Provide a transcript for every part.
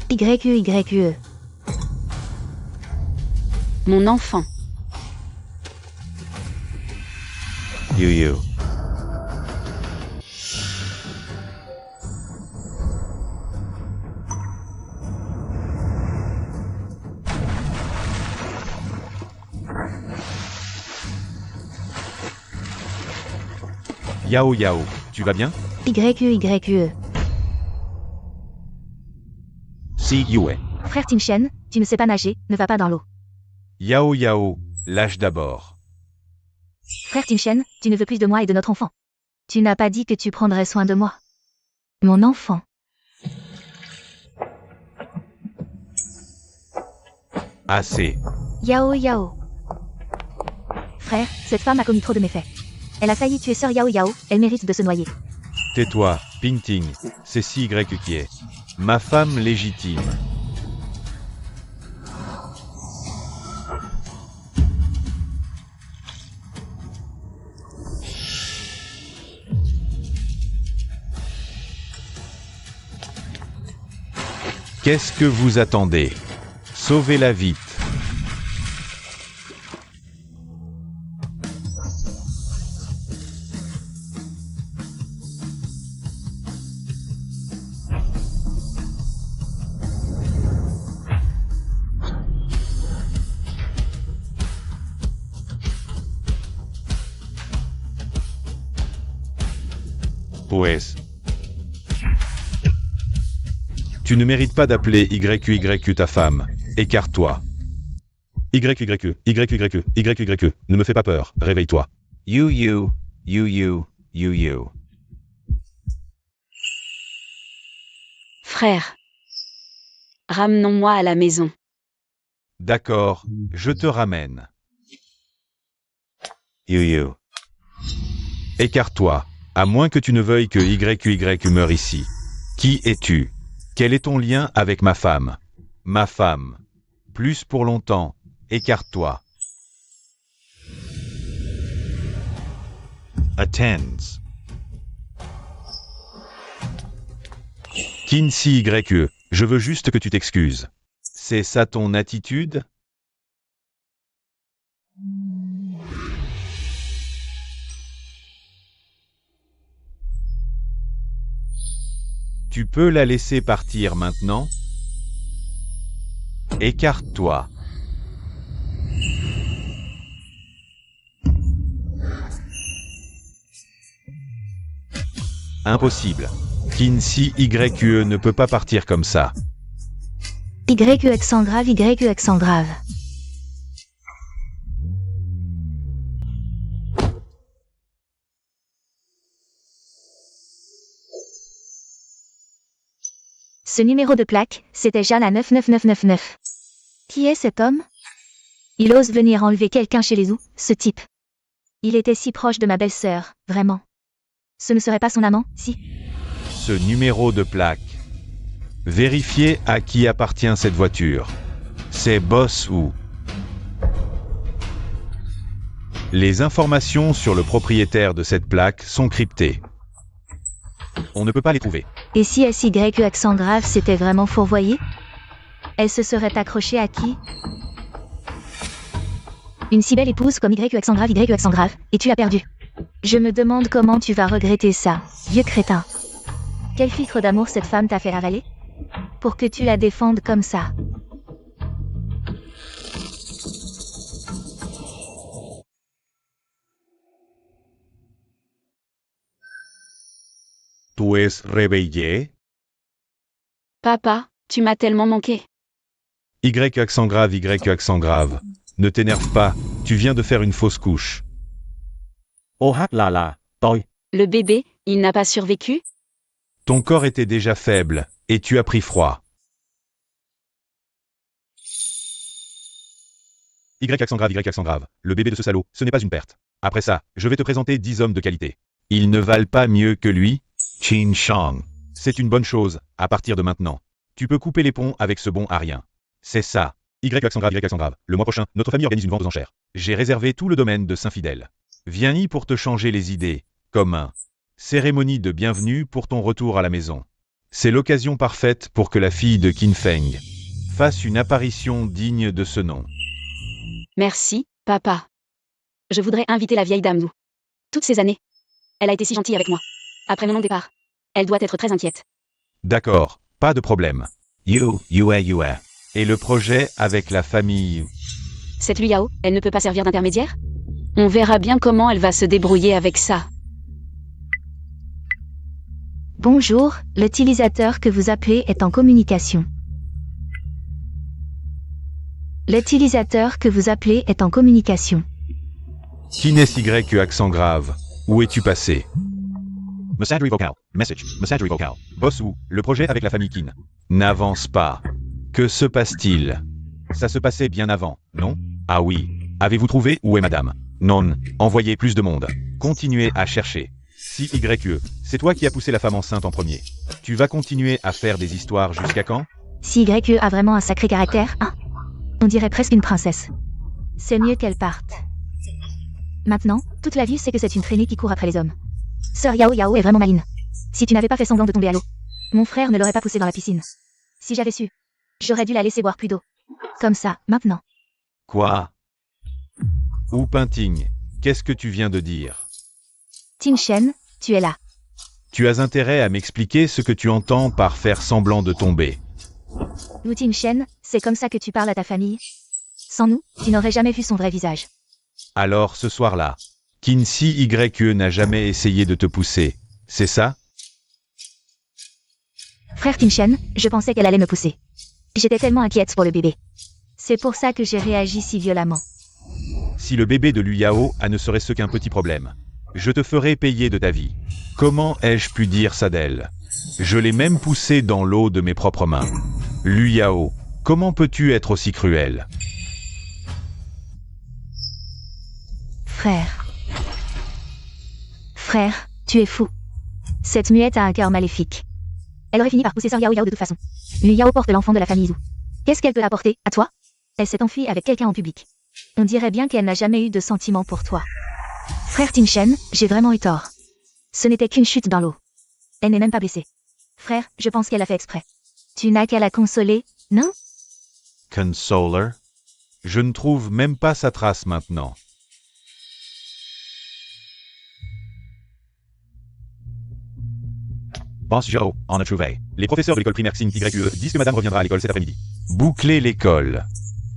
YUYE. Mon enfant. You. Yao Yao, tu vas bien? YUYE. Si Yue. Frère Tinchen, tu ne sais pas nager, ne va pas dans l'eau. Yao Yao, lâche d'abord. Frère Tinchen, tu ne veux plus de moi et de notre enfant. Tu n'as pas dit que tu prendrais soin de moi. Mon enfant. Assez. Yao Yao. Frère, cette femme a commis trop de méfaits. Elle a failli tuer sœur Yao Yao, elle mérite de se noyer. Tais-toi, Pingting, c'est CY qui est. Ma femme légitime. Qu'est-ce que vous attendez? Sauvez-la vite. Pues. Tu ne mérites pas d'appeler YUYU ta femme. Écarte-toi. YUYU. Ne me fais pas peur, réveille-toi. You. Frère. Ramenons-moi à la maison. D'accord, je te ramène. You. Écarte-toi, à moins que tu ne veuilles que YUYU meure ici. Qui es-tu? Quel est ton lien avec ma femme? Ma femme. Plus pour longtemps. Écarte-toi. Attends. Kinsey YE, je veux juste que tu t'excuses. C'est ça ton attitude? Tu peux la laisser partir maintenant? Écarte-toi. Impossible. Kinsey YE ne peut pas partir comme ça. YU accent grave, YU accent grave. Ce numéro de plaque, c'était Jeanne à 99999. Qui est cet homme? Il ose venir enlever quelqu'un chez les Zhou, ce type. Il était si proche de ma belle-sœur, vraiment. Ce ne serait pas son amant, si? Ce numéro de plaque. Vérifiez à qui appartient cette voiture. C'est Boss ou. Les informations sur le propriétaire de cette plaque sont cryptées. On ne peut pas les trouver. Et si SYU accent grave s'était vraiment fourvoyée? Elle se serait accrochée à qui? Une si belle épouse comme YU accent grave, et tu l'as perdue. Je me demande comment tu vas regretter ça, vieux crétin. Quel filtre d'amour cette femme t'a fait avaler? Pour que tu la défendes comme ça. Tu es réveillé? Papa, tu m'as tellement manqué. YU accent grave. Ne t'énerve pas, tu viens de faire une fausse couche. Oh là, tôi. Le bébé, il n'a pas survécu? Ton corps était déjà faible, et tu as pris froid. YU accent grave. Le bébé de ce salaud, ce n'est pas une perte. Après ça, je vais te présenter 10 hommes de qualité. Ils ne valent pas mieux que lui? Qin Shang. C'est une bonne chose, à partir de maintenant. Tu peux couper les ponts avec ce bon à rien. C'est ça. YU accent grave. Le mois prochain, notre famille organise une vente aux enchères. J'ai réservé tout le domaine de Saint-Fidèle. Viens y pour te changer les idées. Comme un. Cérémonie de bienvenue pour ton retour à la maison. C'est l'occasion parfaite pour que la fille de Qin Feng fasse une apparition digne de ce nom. Merci, papa. Je voudrais inviter la vieille dame Wu. Toutes ces années. Elle a été si gentille avec moi. Après mon non-départ. Elle doit être très inquiète. D'accord, pas de problème. Yue. Et le projet avec la famille? Cette Lu Yao, elle ne peut pas servir d'intermédiaire? On verra bien comment elle va se débrouiller avec ça. Bonjour, l'utilisateur que vous appelez est en communication. L'utilisateur que vous appelez est en communication. Kines Y accent grave. Où es-tu passé? Messagerie vocale. Messagerie vocale. Boss Wu, le projet avec la famille Qin. N'avance pas. Que se passe-t-il? Ça se passait bien avant, non? Ah oui. Avez-vous trouvé où est madame? Non. Envoyez plus de monde. Continuez à chercher. Si YE, c'est toi qui as poussé la femme enceinte en premier. Tu vas continuer à faire des histoires jusqu'à quand? Si YE a vraiment un sacré caractère, hein? On dirait presque une princesse. C'est mieux qu'elle parte. Maintenant, toute la ville sait que c'est une traînée qui court après les hommes. Sœur Yao est vraiment maline. Si tu n'avais pas fait semblant de tomber à l'eau, mon frère ne l'aurait pas poussée dans la piscine. Si j'avais su, j'aurais dû la laisser boire plus d'eau. Comme ça, maintenant. Quoi? Wu Pingting, qu'est-ce que tu viens de dire? Ting Shen, tu es là. Tu as intérêt à m'expliquer ce que tu entends par faire semblant de tomber. Wu Ting Shen, c'est comme ça que tu parles à ta famille? Sans nous, tu n'aurais jamais vu son vrai visage. Alors ce soir-là, Qin Si YE n'a jamais essayé de te pousser, c'est ça? Frère Ting Shen, je pensais qu'elle allait me pousser. J'étais tellement inquiète pour le bébé. C'est pour ça que j'ai réagi si violemment. Si le bébé de Lu Yao a ne serait-ce qu'un petit problème, je te ferai payer de ta vie. Comment ai-je pu dire ça d'elle? Je l'ai même poussée dans l'eau de mes propres mains. Lu Yao, comment peux-tu être aussi cruel? Frère, tu es fou. Cette muette a un cœur maléfique. Elle aurait fini par pousser Sœur Yao de toute façon. Lu Yao porte l'enfant de la famille Zhu. Qu'est-ce qu'elle peut apporter, à toi? Elle s'est enfuie avec quelqu'un en public. On dirait bien qu'elle n'a jamais eu de sentiments pour toi. Frère Ting Shen, j'ai vraiment eu tort. Ce n'était qu'une chute dans l'eau. Elle n'est même pas blessée. Frère, je pense qu'elle a fait exprès. Tu n'as qu'à la consoler, non? Consoler? Je ne trouve même pas sa trace maintenant. Boss Joe, on a trouvé. Les professeurs de l'école primaire Xing YE disent que madame reviendra à l'école cet après-midi. Boucler l'école.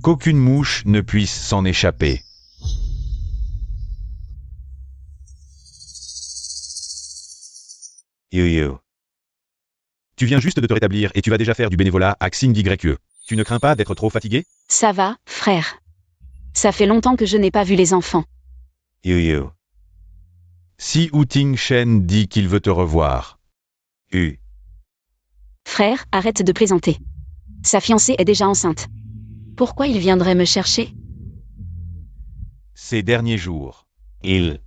Qu'aucune mouche ne puisse s'en échapper. Yu. Tu viens juste de te rétablir et tu vas déjà faire du bénévolat à Xing YE. Tu ne crains pas d'être trop fatigué? Ça va, frère. Ça fait longtemps que je n'ai pas vu les enfants. Yu. Si Wu Ting Shen dit qu'il veut te revoir. Frère, arrête de plaisanter. Sa fiancée est déjà enceinte. Pourquoi il viendrait me chercher? Ces derniers jours. Il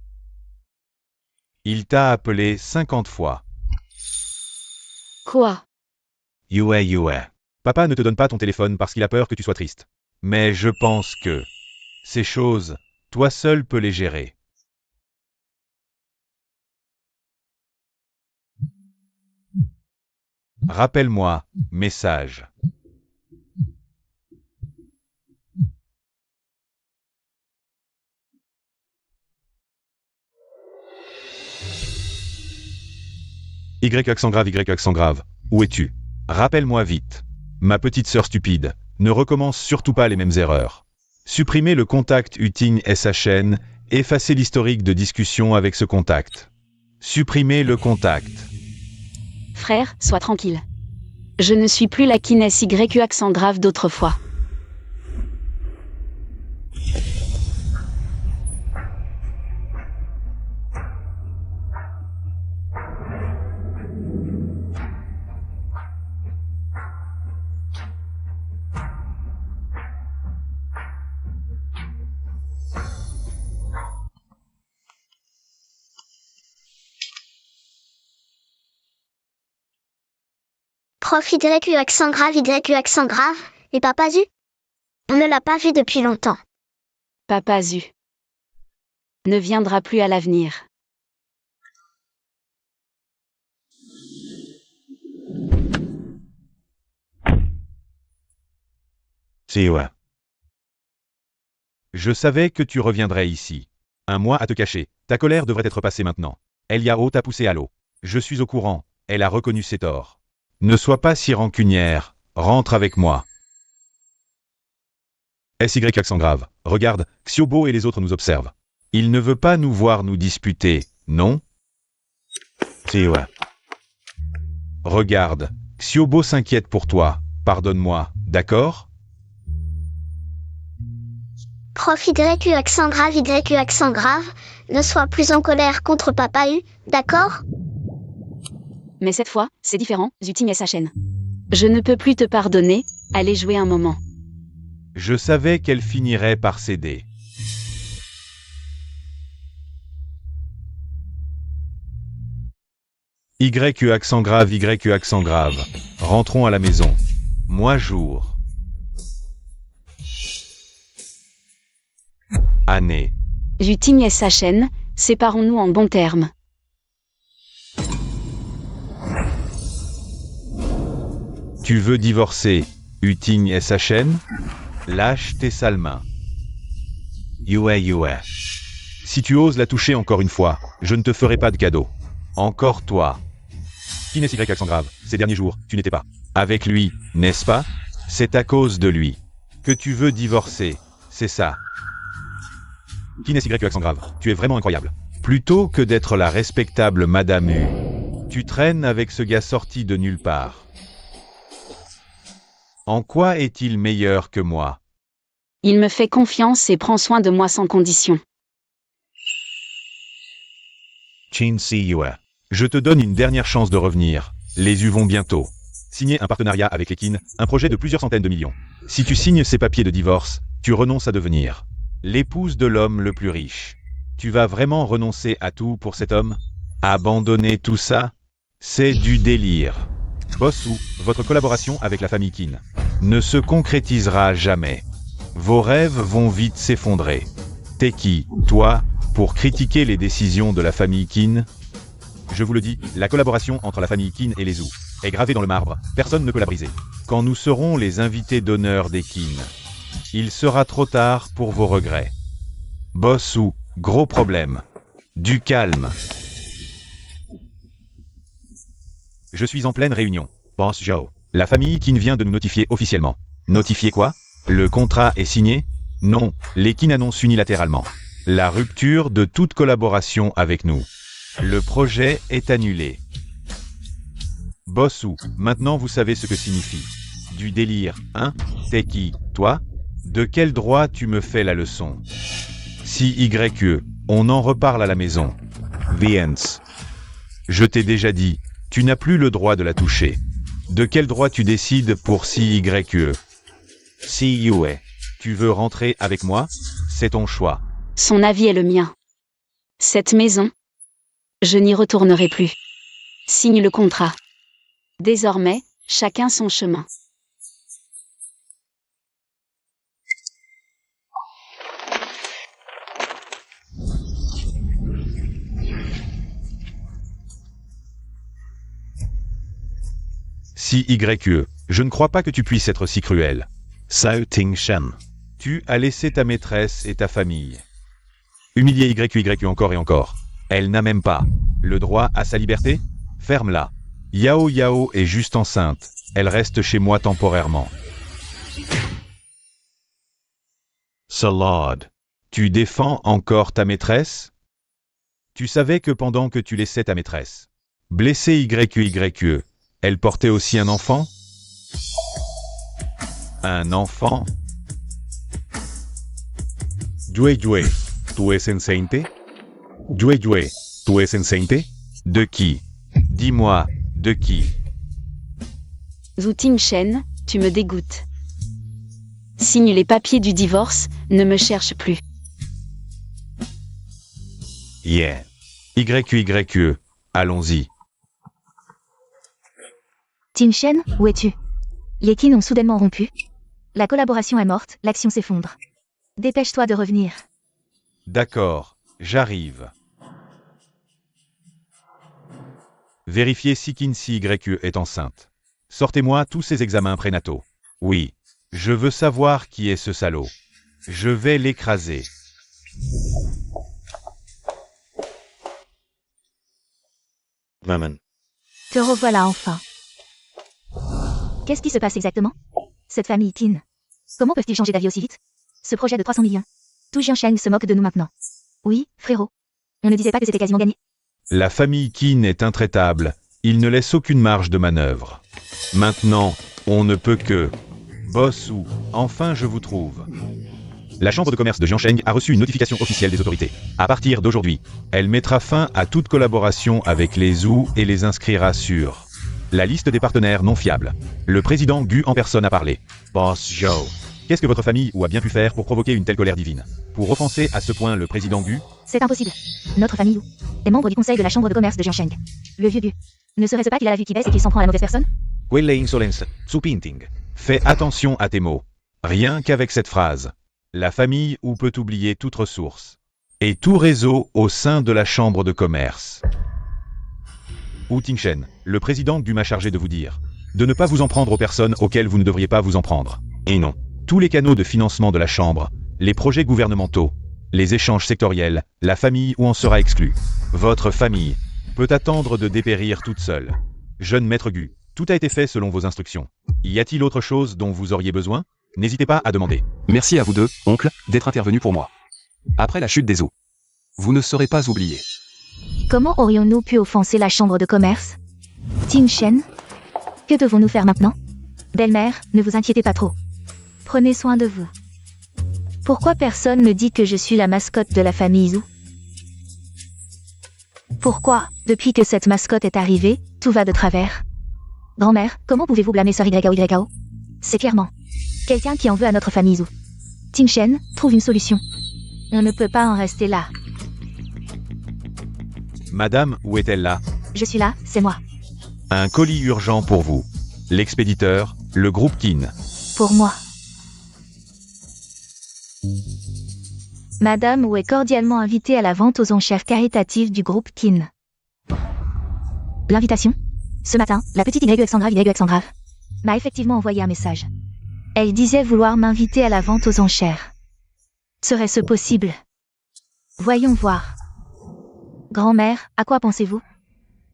t'a appelé 50 fois. Quoi? Yue. Papa ne te donne pas ton téléphone parce qu'il a peur que tu sois triste. Mais je pense que ces choses, toi seul peux les gérer. Rappelle-moi, message. Y accent grave. Où es-tu? Rappelle-moi vite. Ma petite sœur stupide, ne recommence surtout pas les mêmes erreurs. Supprimez le contact Uting SHN, effacez l'historique de discussion avec ce contact. Supprimez le contact. Frère, sois tranquille. Je ne suis plus la Qin YE accent grave d'autrefois. Prof YU accent grave, et Papa Zu? On ne l'a pas vu depuis longtemps. Papa Zu ne viendra plus à l'avenir. Siwa. Je savais que tu reviendrais ici. Un mois à te cacher. Ta colère devrait être passée maintenant. Eliao t'a poussé à l'eau. Je suis au courant. Elle a reconnu ses torts. Ne sois pas si rancunière. Rentre avec moi. SY accent grave. Regarde, Xiobo et les autres nous observent. Il ne veut pas nous voir nous disputer, non? Siwa. Regarde, Xiobo s'inquiète pour toi. Pardonne-moi, d'accord? Prof YU accent grave, YU accent grave, ne sois plus en colère contre Papa U, d'accord? Mais cette fois, c'est différent, Zuting et sa chaîne. Je ne peux plus te pardonner, allez jouer un moment. Je savais qu'elle finirait par céder. YU accent grave, YU accent grave. Rentrons à la maison. Moi jour. Année. Zuting et sa chaîne, séparons-nous en bons termes. Tu veux divorcer, Uting et sa chaîne? Lâche tes sales mains. Yue. Si tu oses la toucher encore une fois, je ne te ferai pas de cadeau. Encore toi. Qui n'est Y accent grave? Ces derniers jours, tu n'étais pas avec lui, n'est-ce pas? C'est à cause de lui que tu veux divorcer, c'est ça. Qui n'est Y accent grave? Tu es vraiment incroyable. Plutôt que d'être la respectable Madame U, tu traînes avec ce gars sorti de nulle part. En quoi est-il meilleur que moi? Il me fait confiance et prend soin de moi sans condition. Chin Siwa. Je te donne une dernière chance de revenir. Les U vont bientôt signer un partenariat avec les Qin, un projet de plusieurs centaines de millions. Si tu signes ces papiers de divorce, tu renonces à devenir l'épouse de l'homme le plus riche. Tu vas vraiment renoncer à tout pour cet homme? Abandonner tout ça? C'est du délire. Bossu, votre collaboration avec la famille Qin ne se concrétisera jamais. Vos rêves vont vite s'effondrer. T'es qui, toi, pour critiquer les décisions de la famille Qin? Je vous le dis, la collaboration entre la famille Qin et les Zhou est gravée dans le marbre, personne ne peut la briser. Quand nous serons les invités d'honneur des Qin, il sera trop tard pour vos regrets. Bossu, gros problème. Du calme. Je suis en pleine réunion. Boss Joe. La famille Qin vient de nous notifier officiellement. Notifier quoi? Le contrat est signé? Non, les Qin annoncent unilatéralement la rupture de toute collaboration avec nous. Le projet est annulé. Bossu, maintenant vous savez ce que signifie du délire, hein? T'es qui, toi? De quel droit tu me fais la leçon? Si YE, on en reparle à la maison. Viens. Je t'ai déjà dit, tu n'as plus le droit de la toucher. De quel droit tu décides pour si YE? Siwa. Tu veux rentrer avec moi? C'est ton choix. Son avis est le mien. Cette maison, je n'y retournerai plus. Signe le contrat. Désormais, chacun son chemin. Si YE, je ne crois pas que tu puisses être si cruel. Sao Ting Shen. Tu as laissé ta maîtresse et ta famille humilier YU encore et encore. Elle n'a même pas le droit à sa liberté? Ferme-la. Yao est juste enceinte. Elle reste chez moi temporairement. Salad. Tu défends encore ta maîtresse? Tu savais que pendant que tu laissais ta maîtresse blesser YE, elle portait aussi un enfant? Un enfant? Yue, tu es enceinte? Yue, tu es enceinte? De qui? Dis-moi, de qui? Zuting Shen, tu me dégoûtes. Signe les papiers du divorce, ne me cherche plus. Yeah. YE, allons-y. Tin Shen, où es-tu? Les Qin ont soudainement rompu. La collaboration est morte, l'action s'effondre. Dépêche-toi de revenir. D'accord, j'arrive. Vérifiez si Qin YE est enceinte. Sortez-moi tous ces examens prénataux. Oui. Je veux savoir qui est ce salaud. Je vais l'écraser. Maman. Te revoilà enfin. Qu'est-ce qui se passe exactement? Cette famille Qin. Comment peuvent-ils changer d'avis aussi vite? Ce projet de 300 millions. Tout Jiansheng se moque de nous maintenant. Oui, frérot. On ne disait pas que c'était quasiment gagné. La famille Qin est intraitable. Il ne laisse aucune marge de manœuvre. Maintenant, on ne peut que... Boss Wu, enfin je vous trouve. La chambre de commerce de Jiansheng a reçu une notification officielle des autorités. À partir d'aujourd'hui, elle mettra fin à toute collaboration avec les Zhou et les inscrira sur la liste des partenaires non fiables. Le président Gu en personne a parlé. Boss Zhou. Qu'est-ce que votre famille Wu a bien pu faire pour provoquer une telle colère divine? Pour offenser à ce point le président Gu? C'est impossible. Notre famille Wu est membre du conseil de la chambre de commerce de Jiansheng. Le vieux Gu. Ne serait-ce pas qu'il a la vue qui baisse et qu'il s'en prend à la mauvaise personne? Quelle insolence. Zupinting. Fais attention à tes mots. Rien qu'avec cette phrase. La famille Wu peut oublier toute ressource. Et tout réseau au sein de la chambre de commerce. Wu Tingshen, le président Gu m'a chargé de vous dire de ne pas vous en prendre aux personnes auxquelles vous ne devriez pas vous en prendre. Et non. Tous les canaux de financement de la chambre, les projets gouvernementaux, les échanges sectoriels, la famille Wu en sera exclue. Votre famille peut attendre de dépérir toute seule. Jeune maître Gu, tout a été fait selon vos instructions. Y a-t-il autre chose dont vous auriez besoin? N'hésitez pas à demander. Merci à vous deux, oncle, d'être intervenu pour moi. Après la chute des eaux. Vous ne serez pas oubliés. Comment aurions-nous pu offenser la chambre de commerce? Tingshen? Que devons-nous faire maintenant? Belle-mère, ne vous inquiétez pas trop. Prenez soin de vous. Pourquoi personne ne dit que je suis la mascotte de la famille Zhou? Pourquoi, depuis que cette mascotte est arrivée, tout va de travers? Grand-mère, comment pouvez-vous blâmer Sœur YO? C'est clairement quelqu'un qui en veut à notre famille Zhou. Tingshen, trouve une solution. On ne peut pas en rester là. Madame, où est-elle là? Je suis là, c'est moi. Un colis urgent pour vous. L'expéditeur, le groupe Qin. Pour moi. Madame Wu est cordialement invitée à la vente aux enchères caritatives du groupe Qin. L'invitation? Ce matin, la petite YX m'a effectivement envoyé un message. Elle disait vouloir m'inviter à la vente aux enchères. Serait-ce possible? Voyons voir. Grand-mère, à quoi pensez-vous?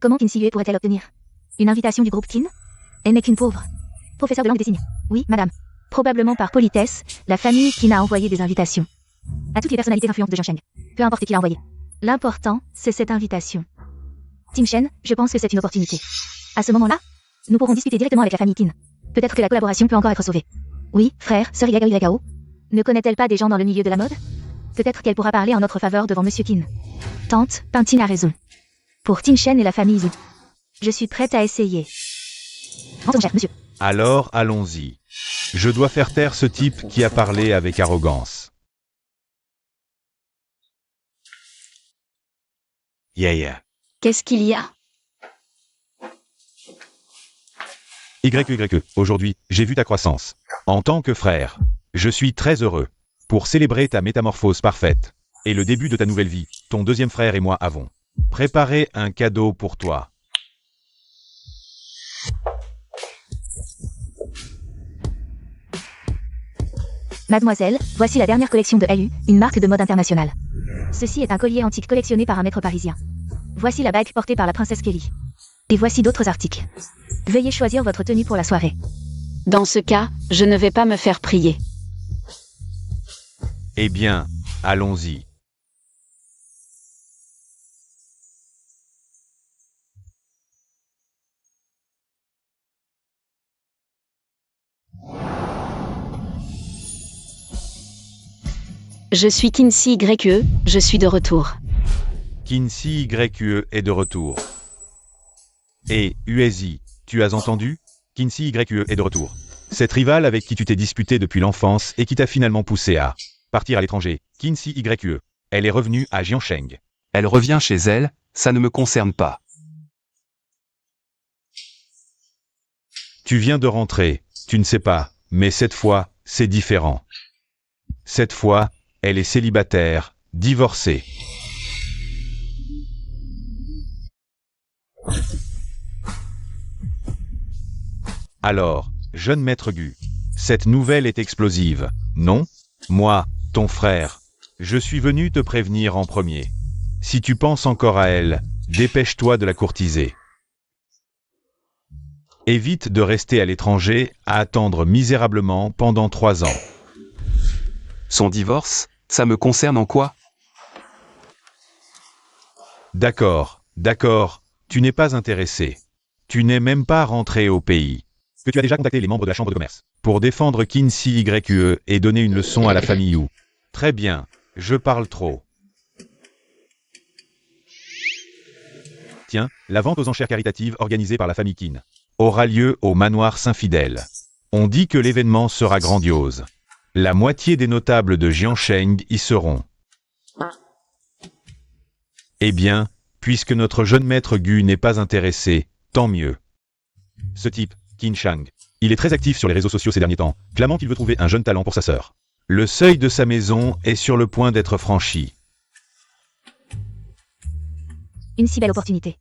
Comment Qin Siyue pourrait-elle obtenir une invitation du groupe Qin? Elle n'est qu'une pauvre professeure de langue des signes. Oui, madame. Probablement par politesse, la famille Qin a envoyé des invitations à toutes les personnalités influentes de Jiansheng. Peu importe qui l'a envoyé. L'important, c'est cette invitation. Tingshen, je pense que c'est une opportunité. À ce moment-là, nous pourrons discuter directement avec la famille Qin. Peut-être que la collaboration peut encore être sauvée. Oui, frère, sœur YO. Ne connaît-elle pas des gens dans le milieu de la mode? Peut-être qu'elle pourra parler en notre faveur devant Monsieur Qin. Tante, Pintine a raison. Pour Tingshen et la famille Zhou. Je suis prête à essayer. Vente aux enchères, monsieur. Alors, allons-y. Je dois faire taire ce type qui a parlé avec arrogance. Yeah. Qu'est-ce qu'il y a? YE, aujourd'hui, j'ai vu ta croissance. En tant que frère, je suis très heureux. Pour célébrer ta métamorphose parfaite et le début de ta nouvelle vie, ton deuxième frère et moi avons préparé un cadeau pour toi. Mademoiselle, voici la dernière collection de LU, une marque de mode internationale. Ceci est un collier antique collectionné par un maître parisien. Voici la bague portée par la princesse Kelly. Et voici d'autres articles. Veuillez choisir votre tenue pour la soirée. Dans ce cas, je ne vais pas me faire prier. Eh bien, allons-y. Je suis Kinsey YE, je suis de retour. Kinsey YE est de retour. Et, Uezi, tu as entendu? Kinsey YE est de retour. Cette rivale avec qui tu t'es disputé depuis l'enfance et qui t'a finalement poussé à partir à l'étranger, Kinsey YE. Elle est revenue à Jiansheng. Elle revient chez elle, ça ne me concerne pas. Tu viens de rentrer, tu ne sais pas, mais cette fois, c'est différent. Cette fois, elle est célibataire, divorcée. Alors, jeune maître Gu, Cette nouvelle est explosive, non? Moi, ton frère, je suis venu te prévenir en premier. Si tu penses encore à elle, dépêche-toi de la courtiser. Évite de rester à l'étranger à attendre misérablement pendant 3 ans. Son divorce, ça me concerne en quoi? D'accord, tu n'es pas intéressé. Tu n'es même pas rentré au pays. Que tu as déjà contacté les membres de la chambre de commerce pour défendre Kinsey YE et donner une leçon à la famille Yu. Très bien, je parle trop. Tiens, la vente aux enchères caritatives organisée par la famille Qin aura lieu au manoir Saint-Fidèle. On dit que l'événement sera grandiose. La moitié des notables de Jiansheng y seront. Eh bien, puisque notre jeune maître Gu n'est pas intéressé, tant mieux. Ce type, Qin Shang, il est très actif sur les réseaux sociaux ces derniers temps, clamant qu'il veut trouver un jeune talent pour sa sœur. Le seuil de sa maison est sur le point d'être franchi. Une si belle opportunité.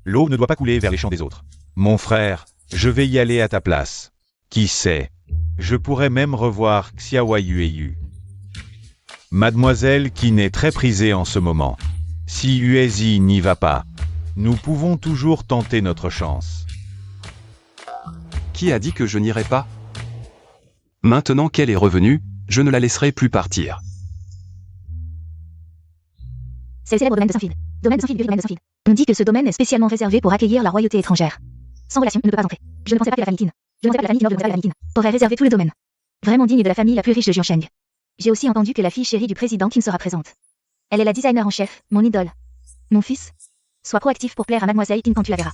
L'eau ne doit pas couler vers les champs des autres. Mon frère, je vais y aller à ta place. Qui sait? Je pourrais même revoir Xiaowa Yueyu. Mademoiselle Qin est très prisée en ce moment. Si Yuezi n'y va pas, nous pouvons toujours tenter notre chance. Qui a dit que je n'irai pas? Maintenant qu'elle est revenue, je ne la laisserai plus partir. C'est le célèbre domaine de Saint-Fid. Domaine de Saint-Fid, domaine de Saint-Fid. On dit que ce domaine est spécialement réservé pour accueillir la royauté étrangère. Sans relation, on ne peut pas entrer. Je ne pensais pas que la famille Qin, aurait réservé tout le domaine. Vraiment digne de la famille la plus riche de Jiansheng. J'ai aussi entendu que la fille chérie du président Qin sera présente. Elle est la designer en chef, mon idole. Mon fils, sois proactif pour plaire à mademoiselle Qin quand tu la verras.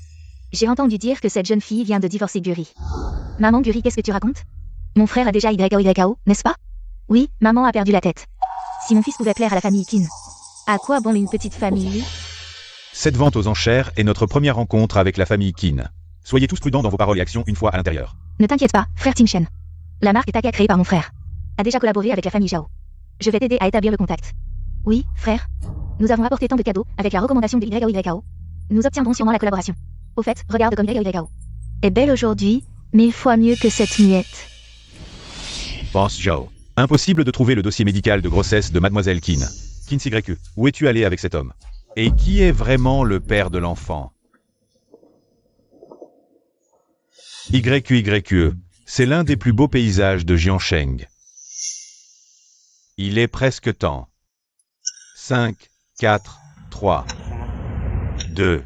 J'ai entendu dire que cette jeune fille vient de divorcer Guri. Maman Guri, qu'est-ce que tu racontes? Mon frère a déjà YO, n'est-ce pas? Oui, maman a perdu la tête. Si mon fils pouvait plaire à la famille Qin, à quoi bon une petite famille? Cette vente aux enchères est notre première rencontre avec la famille Qin. Soyez tous prudents dans vos paroles et actions une fois à l'intérieur. Ne t'inquiète pas, frère Tingshen. La marque Taka créée par mon frère a déjà collaboré avec la famille Zhao. Je vais t'aider à établir le contact. Oui, frère. Nous avons apporté tant de cadeaux avec la recommandation de YO. Nous obtiendrons sûrement la collaboration. Au fait, regarde comme YO est belle aujourd'hui, 1000 fois mieux que cette muette. Pense Zhao. Impossible de trouver le dossier médical de grossesse de mademoiselle Qin. Kinsey YE, où es-tu allé avec cet homme? Et qui est vraiment le père de l'enfant? YE, c'est l'un des plus beaux paysages de Jiansheng. Il est presque temps. 5, 4, 3, 2.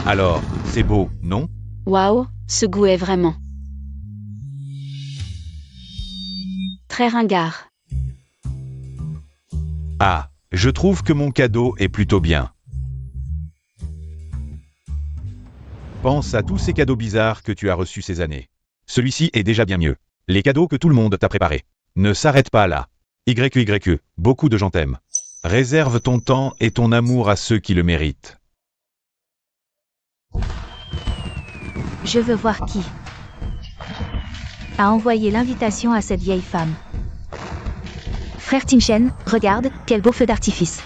Alors, c'est beau, non? Waouh, ce goût est vraiment très ringard. Ah, je trouve que mon cadeau est plutôt bien. Pense à tous ces cadeaux bizarres que tu as reçus ces années. Celui-ci est déjà bien mieux. Les cadeaux que tout le monde t'a préparés. Ne s'arrête pas là. YE, beaucoup de gens t'aiment. Réserve ton temps et ton amour à ceux qui le méritent. Je veux voir qui a envoyé l'invitation à cette vieille femme. Frère Tingshen, regarde, quel beau feu d'artifice.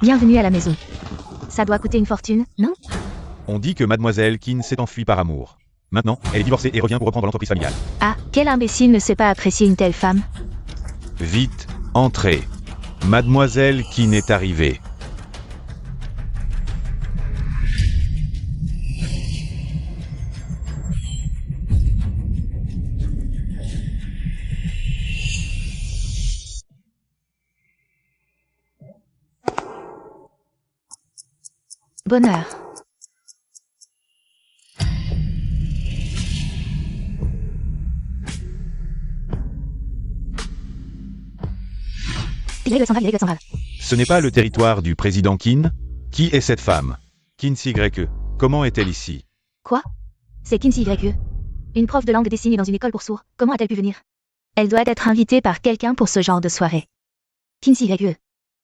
Bienvenue à la maison. Ça doit coûter une fortune, non? On dit que mademoiselle Qin s'est enfuie par amour. Maintenant, elle est divorcée et revient pour reprendre l'entreprise familiale. Ah, quel imbécile ne sait pas apprécier une telle femme? Vite, entrez. Mademoiselle Qin est arrivée. Bonheur. Ce n'est pas le territoire du président Qin? Qui est cette femme? Kinsey YE. Comment est-elle ici? Quoi? C'est Kinsey YE. Une prof de langue dessinée dans une école pour sourds. Comment a-t-elle pu venir? Elle doit être invitée par quelqu'un pour ce genre de soirée. Kinsey YE.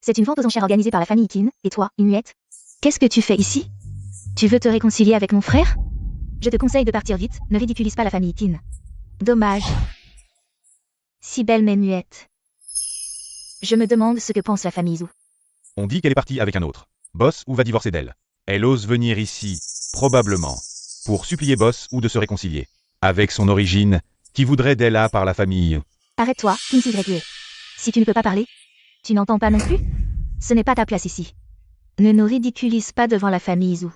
C'est une vente aux enchères organisée par la famille Qin, et toi, une muette? Qu'est-ce que tu fais ici? Tu veux te réconcilier avec mon frère? Je te conseille de partir vite, ne ridiculise pas la famille Qin. Dommage. Si belle mais muette. Je me demande ce que pense la famille Zhou. On dit qu'elle est partie avec un autre. Boss ou va divorcer d'elle. Elle ose venir ici, probablement, pour supplier Boss ou de se réconcilier. Avec son origine, qui voudrait d'Ella par la famille. Arrête-toi, Kinsey Greg. Si tu ne peux pas parler, tu n'entends pas non plus? Ce n'est pas ta place ici. Ne nous ridiculise pas devant la famille Zhu.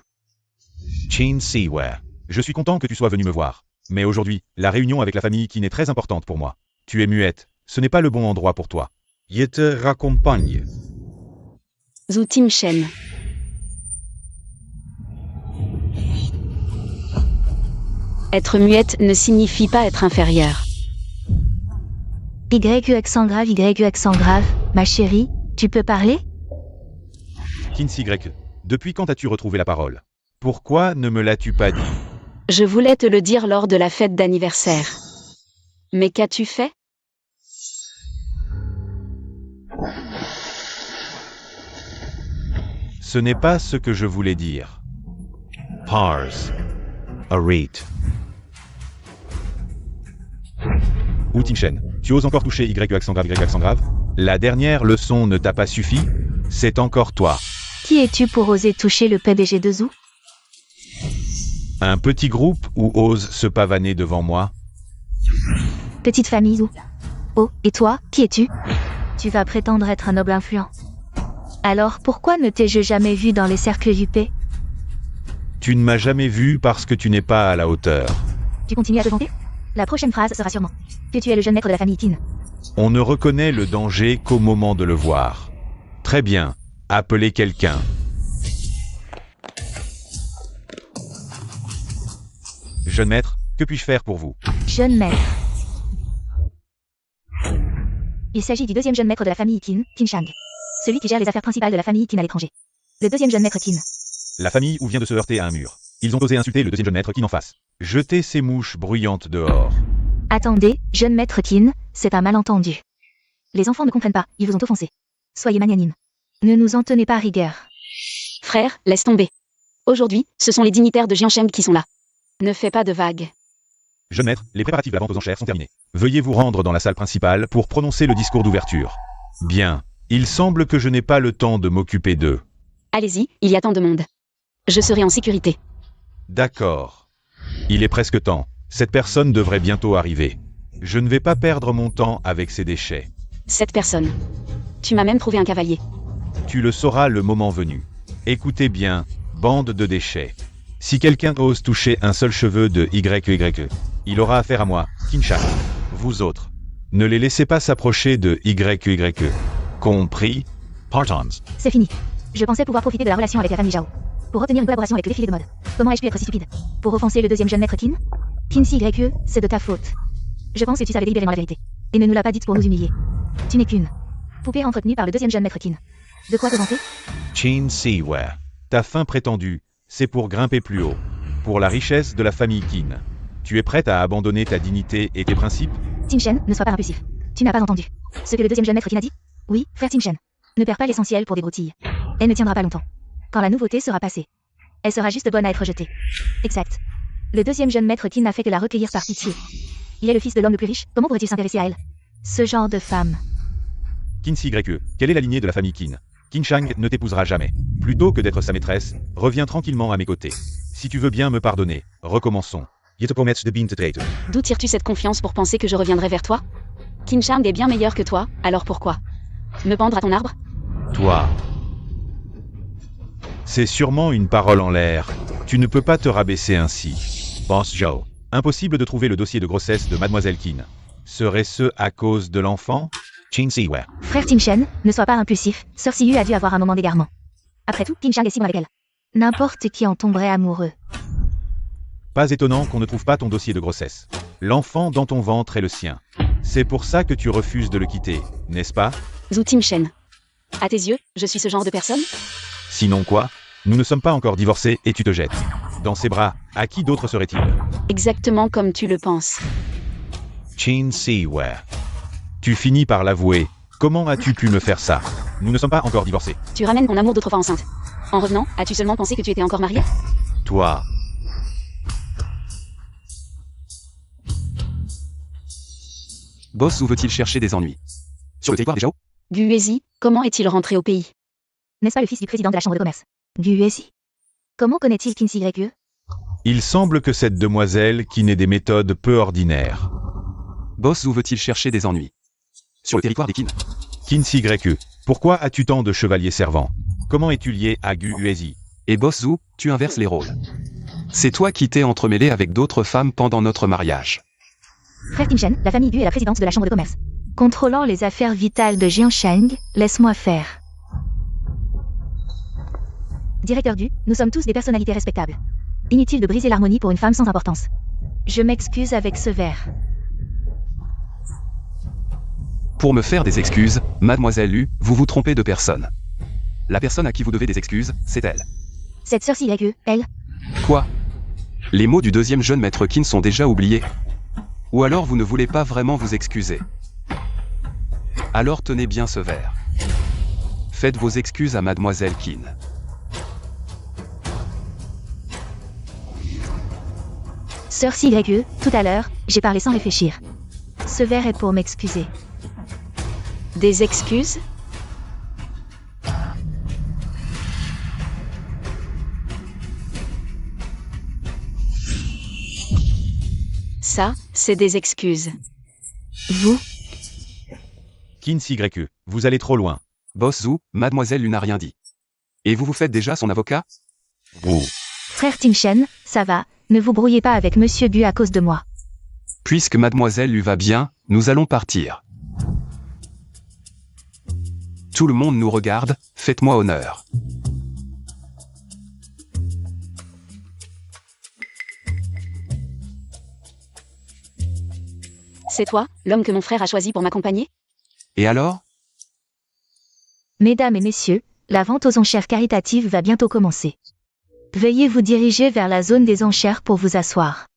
Chin Siware. Je suis content que tu sois venu me voir. Mais aujourd'hui, la réunion avec la famille Qin est très importante pour moi. Tu es muette. Ce n'est pas le bon endroit pour toi. Je te raccompagne. Zhu Timshen. Être muette ne signifie pas être inférieure. YE accent grave, ma chérie, tu peux parler? Kinsey Greg, depuis quand as-tu retrouvé la parole? Pourquoi ne me l'as-tu pas dit? Je voulais te le dire lors de la fête d'anniversaire. Mais qu'as-tu fait? Ce n'est pas ce que je voulais dire. Pars. Arete. Ou Timshen, tu oses encore toucher YE accent grave? La dernière leçon ne t'a pas suffi? C'est encore toi. Qui es-tu pour oser toucher le PDG de Zhu? Un petit groupe où ose se pavaner devant moi? Petite famille Zhu. Oh, et toi, qui es-tu? Tu vas prétendre être un noble influent. Alors pourquoi ne t'ai-je jamais vu dans les cercles UP? Tu ne m'as jamais vu parce que tu n'es pas à la hauteur. Tu continues à te vanter? La prochaine phrase sera sûrement que tu es le jeune maître de la famille Qin. On ne reconnaît le danger qu'au moment de le voir. Très bien, appelez quelqu'un. Jeune maître, que puis-je faire pour vous? Jeune maître. Il s'agit du deuxième jeune maître de la famille Qin, Qin Shang. Celui qui gère les affaires principales de la famille Qin à l'étranger. Le deuxième jeune maître Qin. La famille où vient de se heurter à un mur. Ils ont osé insulter le deuxième jeune maître Qin en face. Jetez ces mouches bruyantes dehors. Attendez, jeune maître Qin, c'est un malentendu. Les enfants ne comprennent pas, ils vous ont offensé. Soyez magnanime. Ne nous en tenez pas rigueur. Frère, laisse tomber. Aujourd'hui, ce sont les dignitaires de Jianshen qui sont là. Ne fais pas de vagues. Jeune maître, les préparatifs de la vente aux enchères sont terminés. Veuillez vous rendre dans la salle principale pour prononcer le discours d'ouverture. Bien. Il semble que je n'ai pas le temps de m'occuper d'eux. Allez-y, il y a tant de monde. Je serai en sécurité. D'accord. Il est presque temps. Cette personne devrait bientôt arriver. Je ne vais pas perdre mon temps avec ces déchets. Cette personne. Tu m'as même trouvé un cavalier. Tu le sauras le moment venu. Écoutez bien, bande de déchets. Si quelqu'un ose toucher un seul cheveu de YE, il aura affaire à moi, Qin Shang. Vous autres, ne les laissez pas s'approcher de YE. Compris? Partons. C'est fini. Je pensais pouvoir profiter de la relation avec la famille Zhao. Pour obtenir une collaboration avec le défilé de mode. Comment ai-je pu être si stupide? Pour offenser le deuxième jeune maître Qin? Kinsey YE, c'est de ta faute. Je pense que tu savais délibérément la vérité. Et ne nous l'as pas dite pour nous humilier. Tu n'es qu'une poupée entretenue par le deuxième jeune maître Qin. De quoi te vanter? Chin Siware. Ta fin prétendue, c'est pour grimper plus haut. Pour la richesse de la famille Qin. Tu es prête à abandonner ta dignité et tes principes? Timshen, ne sois pas impulsif. Tu n'as pas entendu ce que le deuxième jeune maître Qin a dit? Oui, frère Timshen. Ne perds pas l'essentiel pour des broutilles. Elle ne tiendra pas longtemps. Quand la nouveauté sera passée, elle sera juste bonne à être jetée. Exact. Le deuxième jeune maître Qin n'a fait que la recueillir par pitié. Il est le fils de l'homme le plus riche, comment pourrait-il s'intéresser à elle? Ce genre de femme. Kinsey YE, quelle est la lignée de la famille Qin? Qin Shang ne t'épousera jamais. Plutôt que d'être sa maîtresse, reviens tranquillement à mes côtés. Si tu veux bien me pardonner, recommençons. Je te promets de bien te traiter. D'où tires-tu cette confiance pour penser que je reviendrai vers toi? Qin Shang est bien meilleur que toi, alors pourquoi? Me pendre à ton arbre? Toi. C'est sûrement une parole en l'air. Tu ne peux pas te rabaisser ainsi. Boss Zhao. Impossible de trouver le dossier de grossesse de Mademoiselle Qin. Serait-ce à cause de l'enfant? Chin Siware. Frère Timshen, ne sois pas impulsif, Sœur Siyu a dû avoir un moment d'égarement. Après tout, Qin Shang est si bon avec elle. N'importe qui en tomberait amoureux. Pas étonnant qu'on ne trouve pas ton dossier de grossesse. L'enfant dans ton ventre est le sien. C'est pour ça que tu refuses de le quitter, n'est-ce pas? Zhu Timshen. À tes yeux, je suis ce genre de personne? Sinon quoi? Nous ne sommes pas encore divorcés et tu te jettes. Dans ses bras, à qui d'autre serait-il? Exactement comme tu le penses. Chin Siware. Tu finis par l'avouer. Comment as-tu pu me faire ça? Nous ne sommes pas encore divorcés. Tu ramènes ton amour d'autrefois enceinte. En revenant, as-tu seulement pensé que tu étais encore marié? Toi. Boss, où veut-il chercher des ennuis? Sur le territoire des Zhao? Guezi, comment est-il rentré au pays? N'est-ce pas le fils du président de la chambre de commerce du USI? Comment connaît-il Kinsey YE? Il semble que cette demoiselle qui n'ait des méthodes peu ordinaires. Boss, où veut-il chercher des ennuis? Sur le territoire des Qin. Kinsey YE, pourquoi as-tu tant de chevaliers servants? Comment es-tu lié à Gu Uezi? Et Boss Zhu, tu inverses les rôles. C'est toi qui t'es entremêlé avec d'autres femmes pendant notre mariage. Frère Tim Shen, la famille Gu est la présidente de la chambre de commerce. Contrôlant les affaires vitales de Jiansheng, laisse-moi faire. Directeur Du, nous sommes tous des personnalités respectables. Inutile de briser l'harmonie pour une femme sans importance. Je m'excuse avec ce verre. Pour me faire des excuses, mademoiselle Lu, vous vous trompez de personne. La personne à qui vous devez des excuses, c'est elle. Cette sœur YE, elle? Quoi? Les mots du deuxième jeune maître Qin sont déjà oubliés? Ou alors vous ne voulez pas vraiment vous excuser? Alors tenez bien ce verre. Faites vos excuses à mademoiselle Qin. Sœur YE, tout à l'heure, j'ai parlé sans réfléchir. Ce verre est pour m'excuser. Des excuses? Ça, c'est des excuses. Vous? Kinsey YE, vous allez trop loin. Boss Zhu, mademoiselle Lu n'a rien dit. Et vous vous faites déjà son avocat? Frère Tim Shen, ça va, ne vous brouillez pas avec Monsieur Gu à cause de moi. Puisque mademoiselle Lu va bien, nous allons partir. Tout le monde nous regarde, faites-moi honneur. C'est toi, l'homme que mon frère a choisi pour m'accompagner? Et alors? Mesdames et messieurs, la vente aux enchères caritatives va bientôt commencer. Veuillez vous diriger vers la zone des enchères pour vous asseoir.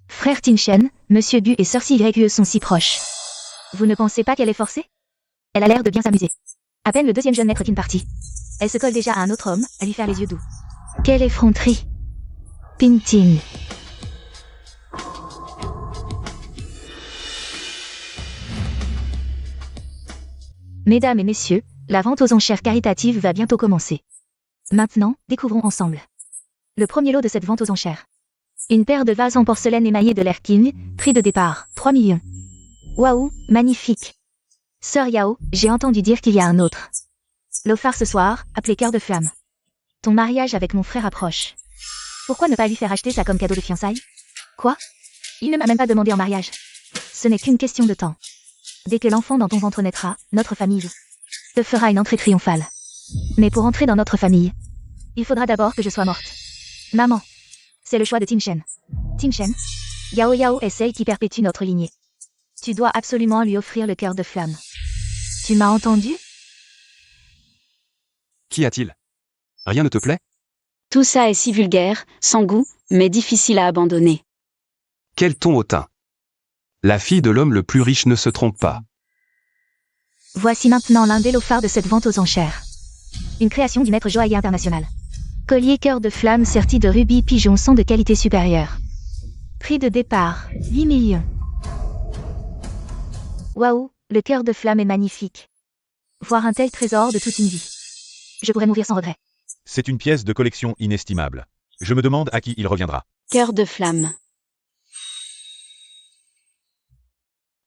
Frère Tim Shen, Monsieur Gu et Sœur YE sont si proches. Vous ne pensez pas qu'elle est forcée? Elle a l'air de bien s'amuser. À peine le deuxième jeune maître Qin parti. Elle se colle déjà à un autre homme, à lui faire les yeux doux. Quelle effronterie! Pinting. Mesdames et messieurs, la vente aux enchères caritatives va bientôt commencer. Maintenant, découvrons ensemble le premier lot de cette vente aux enchères. Une paire de vases en porcelaine émaillée de l'air Qin, prix de départ, 3 millions. Waouh, magnifique. Sœur Yao, j'ai entendu dire qu'il y a un autre. L'offre ce soir, appelé Cœur de Flamme. Ton mariage avec mon frère approche. Pourquoi ne pas lui faire acheter ça comme cadeau de fiançailles? Quoi? Il ne m'a même pas demandé en mariage. Ce n'est qu'une question de temps. Dès que l'enfant dans ton ventre naîtra, notre famille te fera une entrée triomphale. Mais pour entrer dans notre famille, il faudra d'abord que je sois morte. Maman. C'est le choix de Tim Shen. Tim Shen, Yao Yao est celle qui perpétue notre lignée. Tu dois absolument lui offrir le cœur de flamme. Tu m'as entendu? Qu'y a-t-il? Rien ne te plaît? Tout ça est si vulgaire, sans goût, mais difficile à abandonner. Quel ton hautain! La fille de l'homme le plus riche ne se trompe pas. Voici maintenant l'un des lots phares de cette vente aux enchères. Une création du maître joaillier international. Collier cœur de flamme serti de rubis pigeons sont de qualité supérieure. Prix de départ, 8 millions. Waouh, le cœur de flamme est magnifique. Voir un tel trésor de toute une vie. Je pourrais mourir sans regret. C'est une pièce de collection inestimable. Je me demande à qui il reviendra. Cœur de flamme.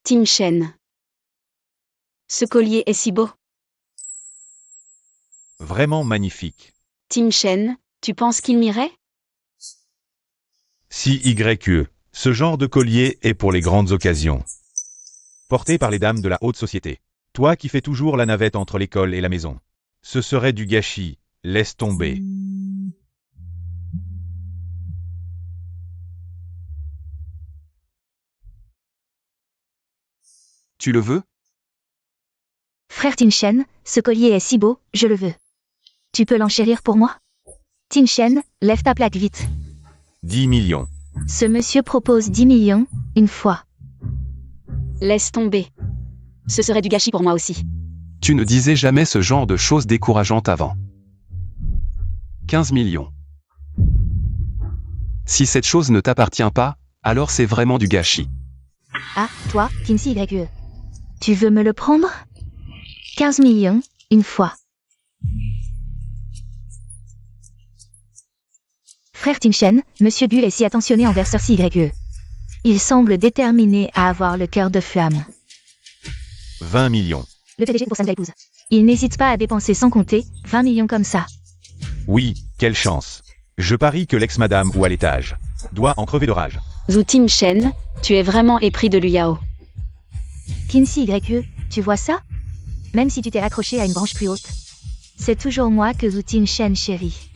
Tim Shen. Ce collier est si beau. Vraiment magnifique. Tim Shen, tu penses qu'il m'irait? Si YE, ce genre de collier est pour les grandes occasions. Porté par les dames de la haute société. Toi qui fais toujours la navette entre l'école et la maison. Ce serait du gâchis, laisse tomber. Tu le veux? Frère Tim Shen, ce collier est si beau, je le veux. Tu peux l'enchérir pour moi? Tim Shen, lève ta plaque vite. 10 millions. Ce monsieur propose 10 millions, une fois. Laisse tomber. Ce serait du gâchis pour moi aussi. Tu ne disais jamais ce genre de choses décourageantes avant. 15 millions. Si cette chose ne t'appartient pas, Alors c'est vraiment du gâchis. Ah, toi, Kinsey YE. Tu veux me le prendre 15 millions, une fois. Frère Tinchen, Monsieur Gu est si attentionné envers Cersei YE. Il semble déterminé à avoir le cœur de flamme. 20 millions. Le PDG pour sa nouvelle épouse. Il n'hésite pas à dépenser sans compter 20 millions comme ça. Oui, quelle chance. Je parie que l'ex-madame ou à l'étage doit en crever de rage. Zhu Tinchen, tu es vraiment épris de Liu Yao. Kinsey YE, tu vois ça? Même si tu t'es accroché à une branche plus haute. C'est toujours moi que Zhu Tinchen chérie.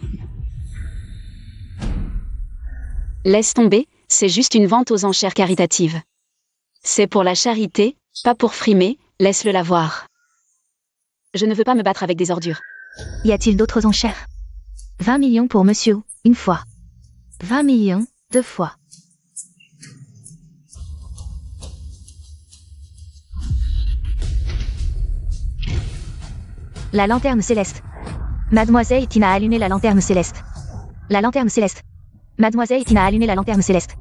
Laisse tomber, c'est juste une vente aux enchères caritatives. C'est pour la charité, pas pour frimer, laisse-le la voir. Je ne veux pas me battre avec des ordures. Y a-t-il d'autres enchères? 20 millions pour Monsieur, une fois. 20 millions, deux fois. La lanterne céleste. Mademoiselle Tina a allumé la lanterne céleste. La lanterne céleste. Mademoiselle Tina a allumé la lanterne céleste.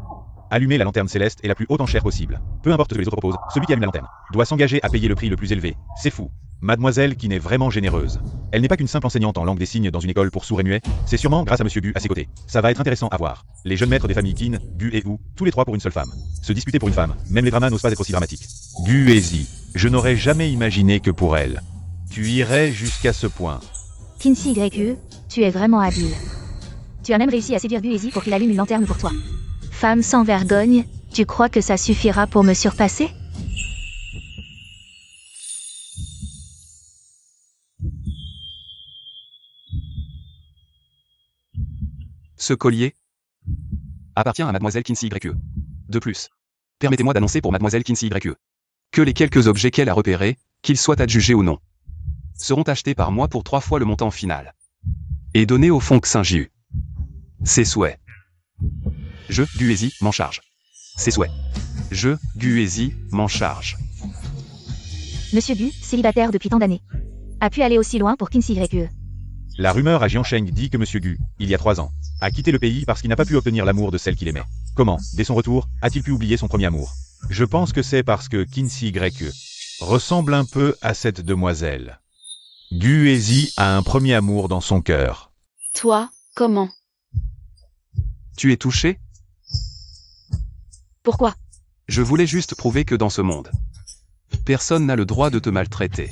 Allumer la lanterne céleste est la plus haute enchère possible. Peu importe ce que les autres proposent, celui qui allume la lanterne doit s'engager à payer le prix le plus élevé. C'est fou. Mademoiselle qui n'est vraiment généreuse. Elle n'est pas qu'une simple enseignante en langue des signes dans une école pour sourds et muets, c'est sûrement grâce à Monsieur Gu à ses côtés. Ça va être intéressant à voir. Les jeunes maîtres des familles Qin, Gu et Wu, tous les trois pour une seule femme. Se disputer pour une femme, même les dramas n'osent pas être aussi dramatiques. Gu et Zi, je n'aurais jamais imaginé que pour elle, tu irais jusqu'à ce point. Kinsey YE, tu es vraiment habile. Tu as même réussi à séduire Gu et Zi pour qu'il allume une lanterne pour toi. Femme sans vergogne, tu crois que ça suffira pour me surpasser? Ce collier appartient à Mademoiselle Kinsey YE. De plus, permettez-moi d'annoncer pour Mademoiselle Kinsey YE que les quelques objets qu'elle a repérés, qu'ils soient adjugés ou non, seront achetés par moi pour 3 fois le montant final et donnés au fonds Xinjiu. C'est souhait. Je, Guezi, m'en charge. C'est souhait. Je, Guezi, m'en charge. Monsieur Gu, célibataire depuis tant d'années, a pu aller aussi loin pour Kinsey YE. La rumeur à Jiansheng dit que Monsieur Gu, il y a 3 ans, a quitté le pays parce qu'il n'a pas pu obtenir l'amour de celle qu'il aimait. Comment, dès son retour, a-t-il pu oublier son premier amour? Je pense que c'est parce que Kinsey YE ressemble un peu à cette demoiselle. Guezi a un premier amour dans son cœur. Toi, comment? Tu es touché? Pourquoi? Je voulais juste prouver que dans ce monde, personne n'a le droit de te maltraiter.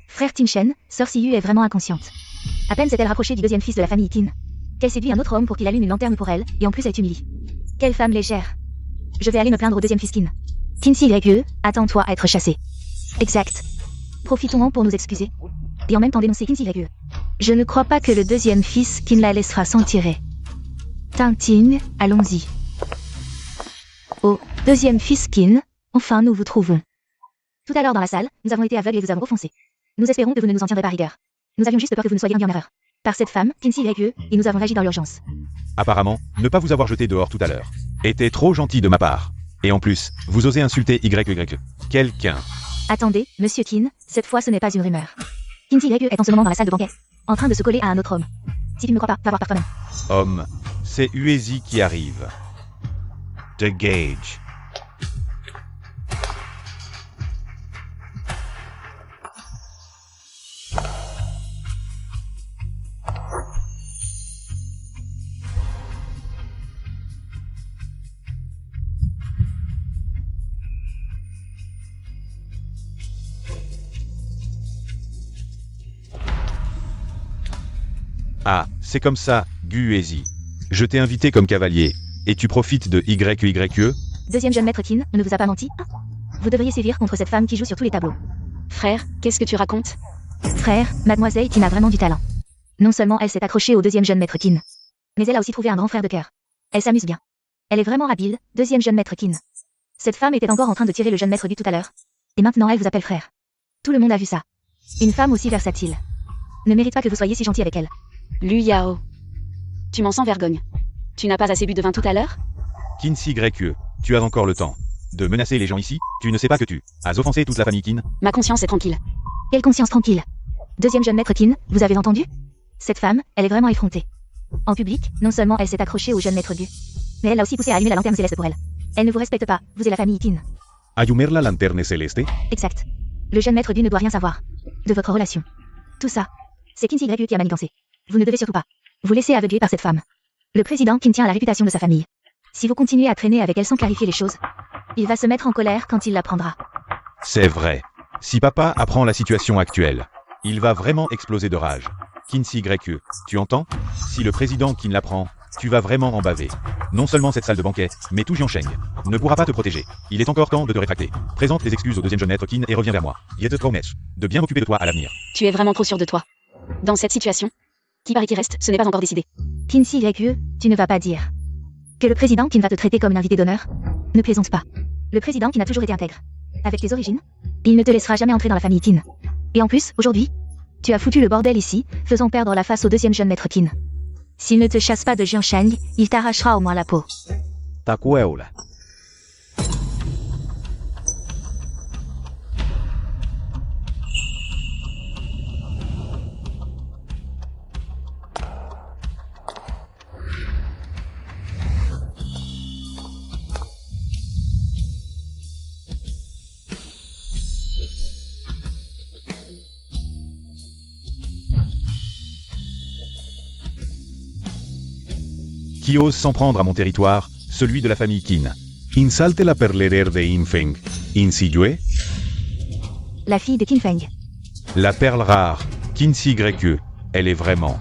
Frère Tinchen, Cersei Yu est vraiment inconsciente. À peine s'est-elle rapprochée du deuxième fils de la famille Qin, qu'elle séduit un autre homme pour qu'il allume une lanterne pour elle, et en plus elle t'humilie. Quelle femme légère. Je vais aller me plaindre au deuxième fils Qin. Kinsey YE, attends-toi à être chassé. Exact. Profitons-en pour nous excuser. Et en même temps dénoncer Kinsey YE. Je ne crois pas que le deuxième fils Qin la laissera s'en tirer. Tintin, allons-y. Oh, deuxième fils Qin, enfin nous vous trouvons. Tout à l'heure dans la salle, nous avons été aveugles et vous avons offensé. Nous espérons que vous ne nous en tiendrez pas rigueur. Nous avions juste peur que vous ne soyez induits en erreur. Par cette femme, Kinsey YE, et nous avons agi dans l'urgence. Apparemment, ne pas vous avoir jeté dehors tout à l'heure était trop gentil de ma part. Et en plus, vous osez insulter YE. Quelqu'un. Attendez, Monsieur Qin, cette fois ce n'est pas une rumeur. Kinsey YE est en ce moment dans la salle de banquet, en train de se coller à un autre homme. Si tu ne me crois pas, va voir par toi-même. Homme, c'est Uezi qui arrive. The Gage. Ah, c'est comme ça, Guezi. Je t'ai invité comme cavalier, et tu profites de YE. Deuxième jeune maître Qin, on ne vous a pas menti? Vous devriez sévir contre cette femme qui joue sur tous les tableaux. Frère, qu'est-ce que tu racontes? Frère, mademoiselle Qin a vraiment du talent. Non seulement elle s'est accrochée au deuxième jeune maître Qin, mais elle a aussi trouvé un grand frère de cœur. Elle s'amuse bien. Elle est vraiment habile, deuxième jeune maître Qin. Cette femme était encore en train de tirer le jeune maître Gu tout à l'heure. Et maintenant elle vous appelle frère. Tout le monde a vu ça. Une femme aussi versatile. Ne mérite pas que vous soyez si gentil avec elle. Liu Yao. Tu m'en sens vergogne. Tu n'as pas assez bu de vin tout à l'heure? Kinsey YE, tu as encore le temps de menacer les gens ici. Tu ne sais pas que tu as offensé toute la famille Qin. Ma conscience est tranquille. Quelle conscience tranquille. Deuxième jeune maître Qin, vous avez entendu? Cette femme, elle est vraiment effrontée. En public, non seulement elle s'est accrochée au jeune maître Gu, mais elle l'a aussi poussé à allumer la lanterne céleste pour elle. Elle ne vous respecte pas, vous et la famille Qin. ¿Allumer la lanterne celeste? Exact. Le jeune maître Gu ne doit rien savoir de votre relation. Tout ça, c'est Qin Shi Gu qui a manigancé. Vous ne devez surtout pas vous laisser aveugler par cette femme. Le président Qin tient à la réputation de sa famille. Si vous continuez à traîner avec elle sans clarifier les choses, il va se mettre en colère quand il l'apprendra. C'est vrai. Si papa apprend la situation actuelle, il va vraiment exploser de rage. Qin Shi Gu, tu entends? Si le président Qin l'apprend, tu vas vraiment en baver. Non seulement cette salle de banquet, mais tout Jiansheng ne pourra pas te protéger. Il est encore temps de te rétracter. Présente tes excuses au deuxième jeune maître Qin et reviens vers moi. Je te promets de bien m'occuper de toi à l'avenir. Tu es vraiment trop sûr de toi. Dans cette situation, qui parie qui reste, ce n'est pas encore décidé. Qin Shi Gu, tu ne vas pas dire que le président Qin va te traiter comme une invitée d'honneur? Ne plaisante pas. Le président Qin a toujours été intègre. Avec tes origines, il ne te laissera jamais entrer dans la famille Qin. Et en plus, aujourd'hui, tu as foutu le bordel ici, faisant perdre la face au deuxième jeune maître Qin. S'il ne te chasse pas de Jiansheng, il t'arrachera au moins la peau. Takueula. Qui ose s'en prendre à mon territoire, celui de la famille Qin. Insalte la perlerer de Infeng. Insiyue? La fille de Qin Feng. La perle rare, Qin Shi Gu, elle est vraiment.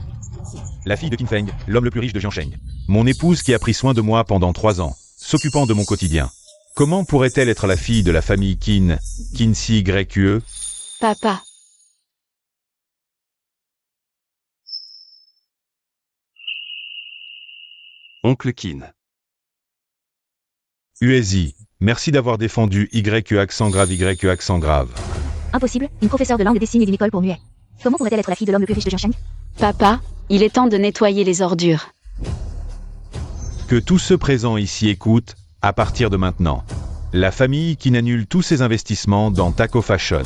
La fille de Qin Feng, l'homme le plus riche de Jiansheng. Mon épouse qui a pris soin de moi pendant 3 ans, s'occupant de mon quotidien. Comment pourrait-elle être la fille de la famille Qin, Qin Shi Gu? Papa. Oncle Qin. Uezi, merci d'avoir défendu YE accent grave. Impossible, une professeure de langue des signes d'une école pour muets. Comment pourrait-elle être la fille de l'homme le plus riche de Jiansheng? Papa, il est temps de nettoyer les ordures. Que tous ceux présents ici écoutent, à partir de maintenant. La famille qui annule tous ses investissements dans Taco Fashion,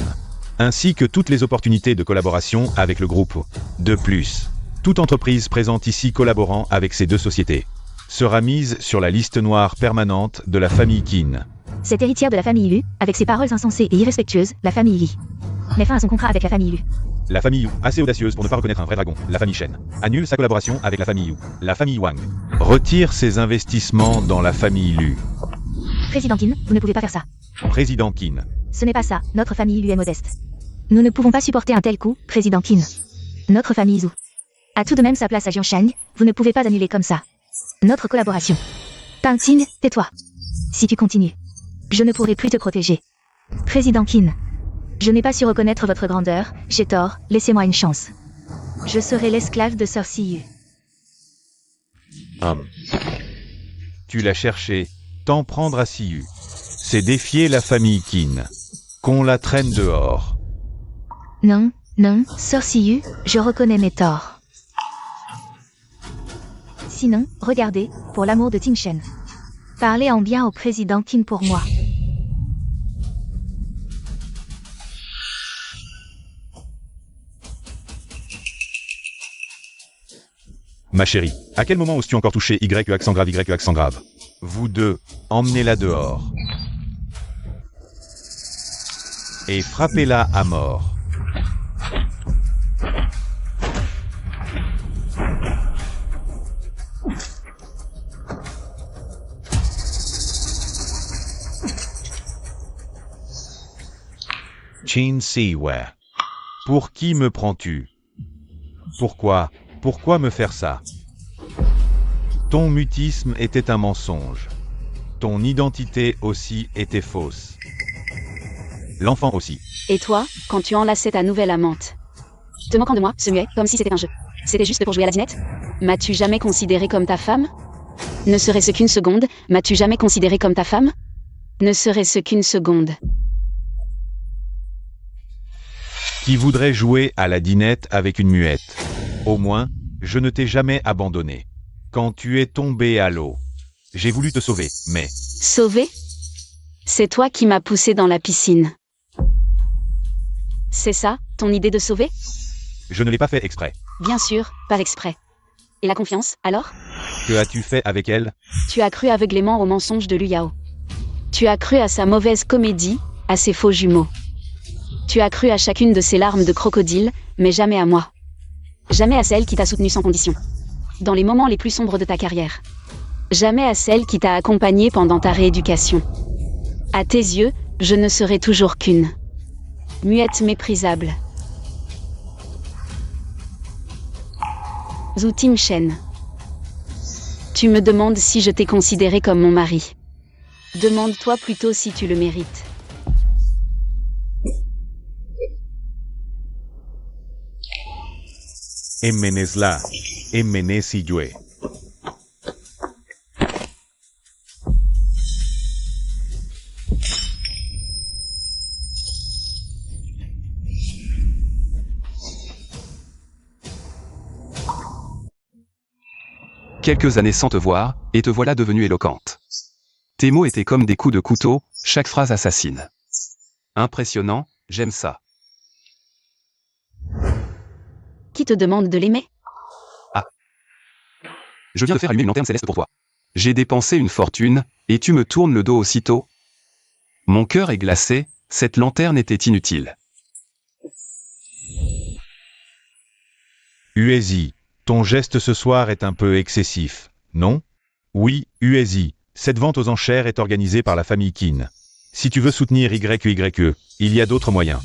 ainsi que toutes les opportunités de collaboration avec le groupe. De plus, toute entreprise présente ici collaborant avec ces deux sociétés sera mise sur la liste noire permanente de la famille Qin. Cette héritière de la famille Lu, avec ses paroles insensées et irrespectueuses, la famille Li, met fin à son contrat avec la famille Lu. La famille Yu, assez audacieuse pour ne pas reconnaître un vrai dragon, la famille Shen, annule sa collaboration avec la famille Yu. La famille Wang retire ses investissements dans la famille Lu. Président Qin, vous ne pouvez pas faire ça. Président Qin. Ce n'est pas ça, notre famille Lu est modeste. Nous ne pouvons pas supporter un tel coup, Président Qin. Notre famille Zhu a tout de même sa place à Jiansheng, vous ne pouvez pas annuler comme ça notre collaboration. Pang Qing, tais-toi. Si tu continues, je ne pourrai plus te protéger. Président Qin, je n'ai pas su reconnaître votre grandeur, j'ai tort, laissez-moi une chance. Je serai l'esclave de Sir Siyu. Tu l'as cherché, t'en prendre à Siyu. C'est défier la famille Qin. Qu'on la traîne dehors. Non, non, Sir Siyu, je reconnais mes torts. Sinon, regardez, pour l'amour de Ting Shen. Parlez en bien au président Qin pour moi. Ma chérie, à quel moment oses-tu encore toucher YE accent grave? Vous deux, emmenez-la dehors. Et frappez-la à mort. Qin Siwei. Pour qui me prends-tu? Pourquoi me faire ça? Ton mutisme était un mensonge. Ton identité aussi était fausse. L'enfant aussi. Et toi, quand tu enlaçais ta nouvelle amante? Te moquant de moi, ce muet, comme si c'était un jeu. C'était juste pour jouer à la dinette? M'as-tu jamais considéré comme ta femme? Ne serait-ce qu'une seconde, m'as-tu jamais considéré comme ta femme? Ne serait-ce qu'une seconde. Qui voudrait jouer à la dinette avec une muette? Au moins, je ne t'ai jamais abandonné. Quand tu es tombé à l'eau, j'ai voulu te sauver, mais... Sauver? C'est toi qui m'as poussé dans la piscine. C'est ça, ton idée de sauver? Je ne l'ai pas fait exprès. Bien sûr, pas exprès. Et la confiance, alors? Que as-tu fait avec elle? Tu as cru aveuglément aux mensonges de Lu Yao. Tu as cru à sa mauvaise comédie, à ses faux jumeaux. Tu as cru à chacune de ses larmes de crocodile, mais jamais à moi. Jamais à celle qui t'a soutenu sans condition. Dans les moments les plus sombres de ta carrière. Jamais à celle qui t'a accompagné pendant ta rééducation. À tes yeux, je ne serai toujours qu'une muette méprisable. Zhu Tingshen. Tu me demandes si je t'ai considéré comme mon mari. Demande-toi plutôt si tu le mérites. Emmenesla, Emmenesiyue. Quelques années sans te voir, et te voilà devenue éloquente. Tes mots étaient comme des coups de couteau, chaque phrase assassine. Impressionnant, j'aime ça. Qui te demande de l'aimer? Je viens de faire allumer une lanterne céleste pour toi. J'ai dépensé une fortune, et tu me tournes le dos aussitôt? Mon cœur est glacé, cette lanterne était inutile. Uezi, ton geste ce soir est un peu excessif, non? Oui, Uezi, cette vente aux enchères est organisée par la famille Qin. Si tu veux soutenir YQYE, il y a d'autres moyens.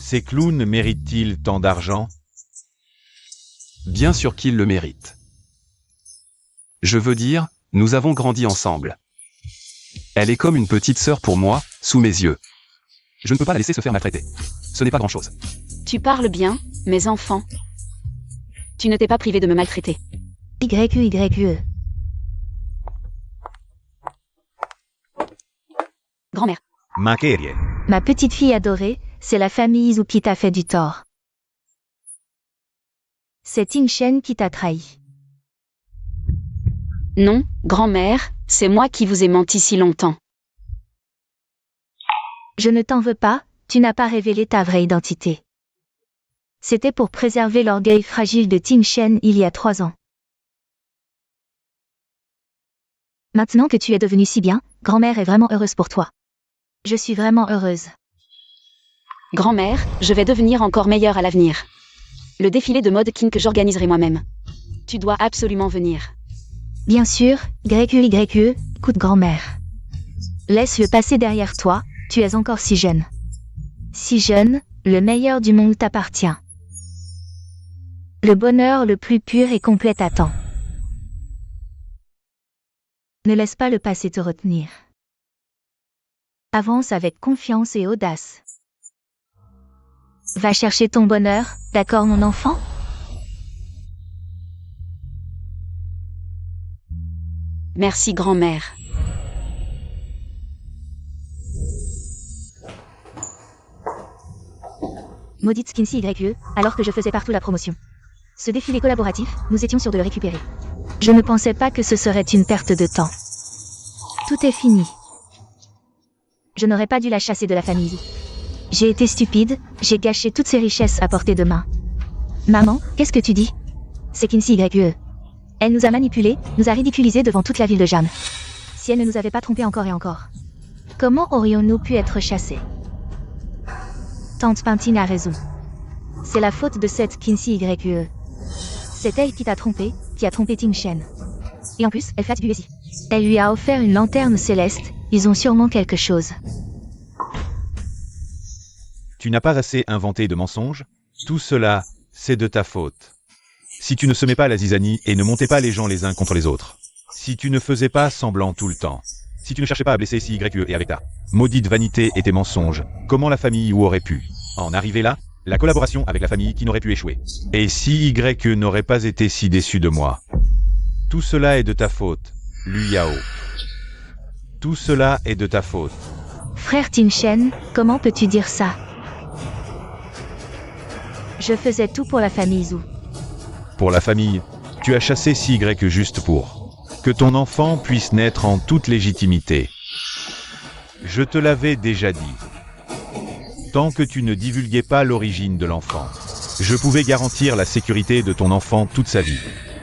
Ces clowns méritent-ils tant d'argent? Bien sûr qu'il le mérite. Je veux dire, nous avons grandi ensemble. Elle est comme une petite sœur pour moi, sous mes yeux. Je ne peux pas la laisser se faire maltraiter. Ce n'est pas grand-chose. Tu parles bien, mes enfants. Tu ne t'es pas privé de me maltraiter. YQYE. Grand-mère. Makerie. Ma petite fille adorée, c'est la famille Izu qui t'a fait du tort. C'est Tingshen qui t'a trahi. Non, grand-mère, c'est moi qui vous ai menti si longtemps. Je ne t'en veux pas, tu n'as pas révélé ta vraie identité. C'était pour préserver l'orgueil fragile de Tingshen il y a 3 ans. Maintenant que tu es devenue si bien, grand-mère est vraiment heureuse pour toi. Je suis vraiment heureuse. Grand-mère, je vais devenir encore meilleure à l'avenir. Le défilé de mode Qin que j'organiserai moi-même. Tu dois absolument venir. Bien sûr, YQYE, écoute grand-mère. Laisse le passé derrière toi, tu es encore si jeune. Si jeune, le meilleur du monde t'appartient. Le bonheur le plus pur et complet t'attend. Ne laisse pas le passé te retenir. Avance avec confiance et audace. Va chercher ton bonheur, d'accord mon enfant? Merci grand-mère. Maudite Skinsy YE, alors que je faisais partout la promotion. Ce défilé collaboratif, nous étions sûrs de le récupérer. Je ne pensais pas que ce serait une perte de temps. Tout est fini. Je n'aurais pas dû la chasser de la famille. J'ai été stupide, j'ai gâché toutes ces richesses à portée de main. Maman, qu'est-ce que tu dis? C'est Kinsey YE. Elle nous a manipulés, nous a ridiculisés devant toute la ville de Jam. Si elle ne nous avait pas trompés encore et encore. Comment aurions-nous pu être chassés? Tante Pintine a raison. C'est la faute de cette Kinsey YE. C'est elle qui t'a trompé, qui a trompé Tingshen. Et en plus, elle flatte Uezi. Elle lui a offert une lanterne céleste, ils ont sûrement quelque chose. Tu n'as pas assez inventé de mensonges? Tout cela, c'est de ta faute. Si tu ne semais pas la zizanie et ne montais pas les gens les uns contre les autres. Si tu ne faisais pas semblant tout le temps. Si tu ne cherchais pas à blesser CYE et avec ta maudite vanité et tes mensonges, comment la famille ou aurait pu en arriver là? La collaboration avec la famille qui n'aurait pu échouer. Et si YE n'aurait pas été si déçu de moi? Tout cela est de ta faute, Lu Yao. Tout cela est de ta faute. Frère Tingshen, comment peux-tu dire ça? Je faisais tout pour la famille Zhu. Pour la famille, tu as chassé CYE juste pour que ton enfant puisse naître en toute légitimité. Je te l'avais déjà dit. tant que tu ne divulguais pas l'origine de l'enfant. Je pouvais garantir la sécurité de ton enfant toute sa vie.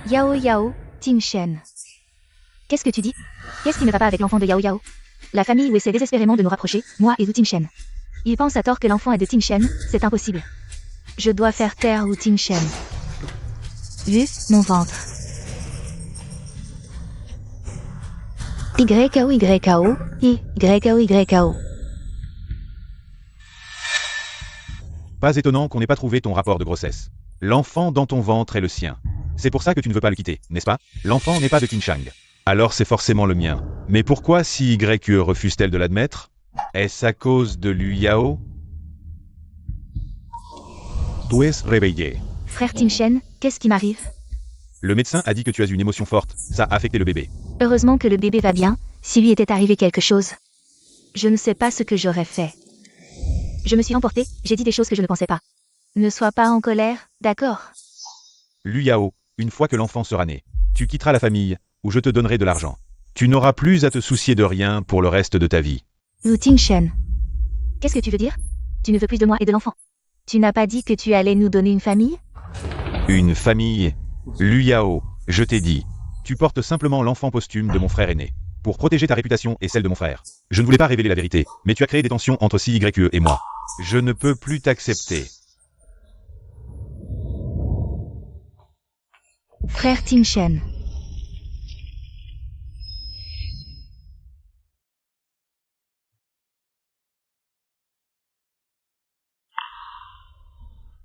Yao Yao, Ting Shen. Qu'est-ce que tu dis? Qu'est-ce qui ne va pas avec l'enfant de Yao Yao? La famille essaie désespérément de nous rapprocher, moi et Wu Ting Shen. Ils pensent à tort que l'enfant est de Ting Shen, c'est impossible. Je dois faire taire Wu Ting Shen. Vu mon ventre. YAO YAO, YAO YAO. Pas étonnant qu'on n'ait pas trouvé ton rapport de grossesse. L'enfant dans ton ventre est le sien. C'est pour ça que tu ne veux pas le quitter, n'est-ce pas? L'enfant n'est pas de Qinshang. Alors c'est forcément le mien. Mais pourquoi si YE refuse-t-elle de l'admettre? Est-ce à cause de Lu Yao? Tu es réveillé. Frère Ting Shen, qu'est-ce qui m'arrive? Le médecin a dit que tu as une émotion forte, ça a affecté le bébé. Heureusement que le bébé va bien, si lui était arrivé quelque chose. Je ne sais pas ce que j'aurais fait. Je me suis emportée, j'ai dit des choses que je ne pensais pas. Ne sois pas en colère, d'accord? Lu Yao, une fois que l'enfant sera né, tu quitteras la famille, ou je te donnerai de l'argent. Tu n'auras plus à te soucier de rien pour le reste de ta vie. Wu Ting Shen. Qu'est-ce que tu veux dire? Tu ne veux plus de moi et de l'enfant. Tu n'as pas dit que tu allais nous donner une famille? Une famille? Lu Yao, je t'ai dit. Tu portes simplement l'enfant posthume de mon frère aîné. Pour protéger ta réputation et celle de mon frère. Je ne voulais pas révéler la vérité, mais tu as créé des tensions entre CYE et moi. Je ne peux plus t'accepter. Frère Ting Shen.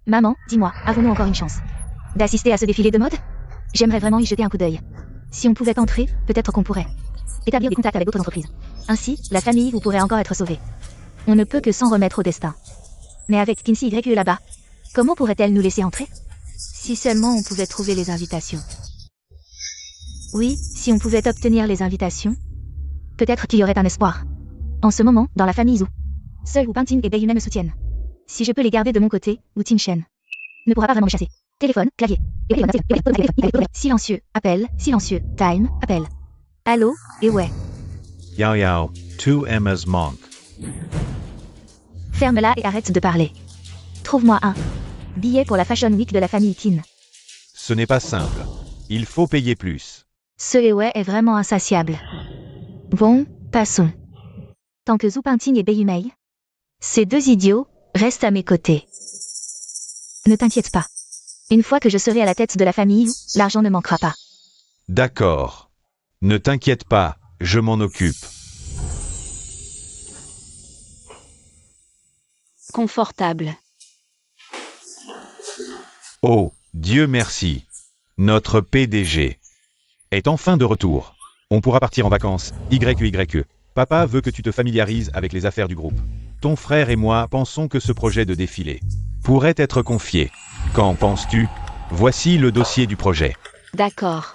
Maman, dis-moi, avons-nous encore une chance d'assister à ce défilé de mode? J'aimerais vraiment y jeter un coup d'œil. Si on pouvait entrer, peut-être qu'on pourrait établir des contacts avec d'autres entreprises. Ainsi, la famille vous pourrait encore être sauvée. On ne peut que s'en remettre au destin. Mais avec Kinsey YE là-bas, comment pourrait-elle nous laisser entrer? Si seulement on pouvait trouver les invitations. Oui, si on pouvait obtenir les invitations, peut-être qu'il y aurait un espoir. En ce moment, dans la famille Zhu, seuls Wu Pingting et Bei Yunai me soutiennent. Si je peux les garder de mon côté, Wu Ting Shen ne pourra pas vraiment me chasser. Téléphone, clavier. Silencieux, appel, silencieux, time, appel. Allô, et ouais. Yao Yao, to Emma's monk. Ferme-la et arrête de parler. Trouve-moi un billet pour la Fashion Week de la famille Qin. Ce n'est pas simple. Il faut payer plus. Ce Ewe est vraiment insatiable. Bon, passons. Tant que Zhu Pingting et Bei Yumei, ces deux idiots, restent à mes côtés. Ne t'inquiète pas. Une fois que je serai à la tête de la famille, l'argent ne manquera pas. D'accord. Ne t'inquiète pas, je m'en occupe. Confortable. Oh, Dieu merci. Notre PDG est enfin de retour. On pourra partir en vacances, YE. Papa veut que tu te familiarises avec les affaires du groupe. Ton frère et moi pensons que ce projet de défilé pourrait être confié. Qu'en penses-tu? Voici le dossier du projet. D'accord.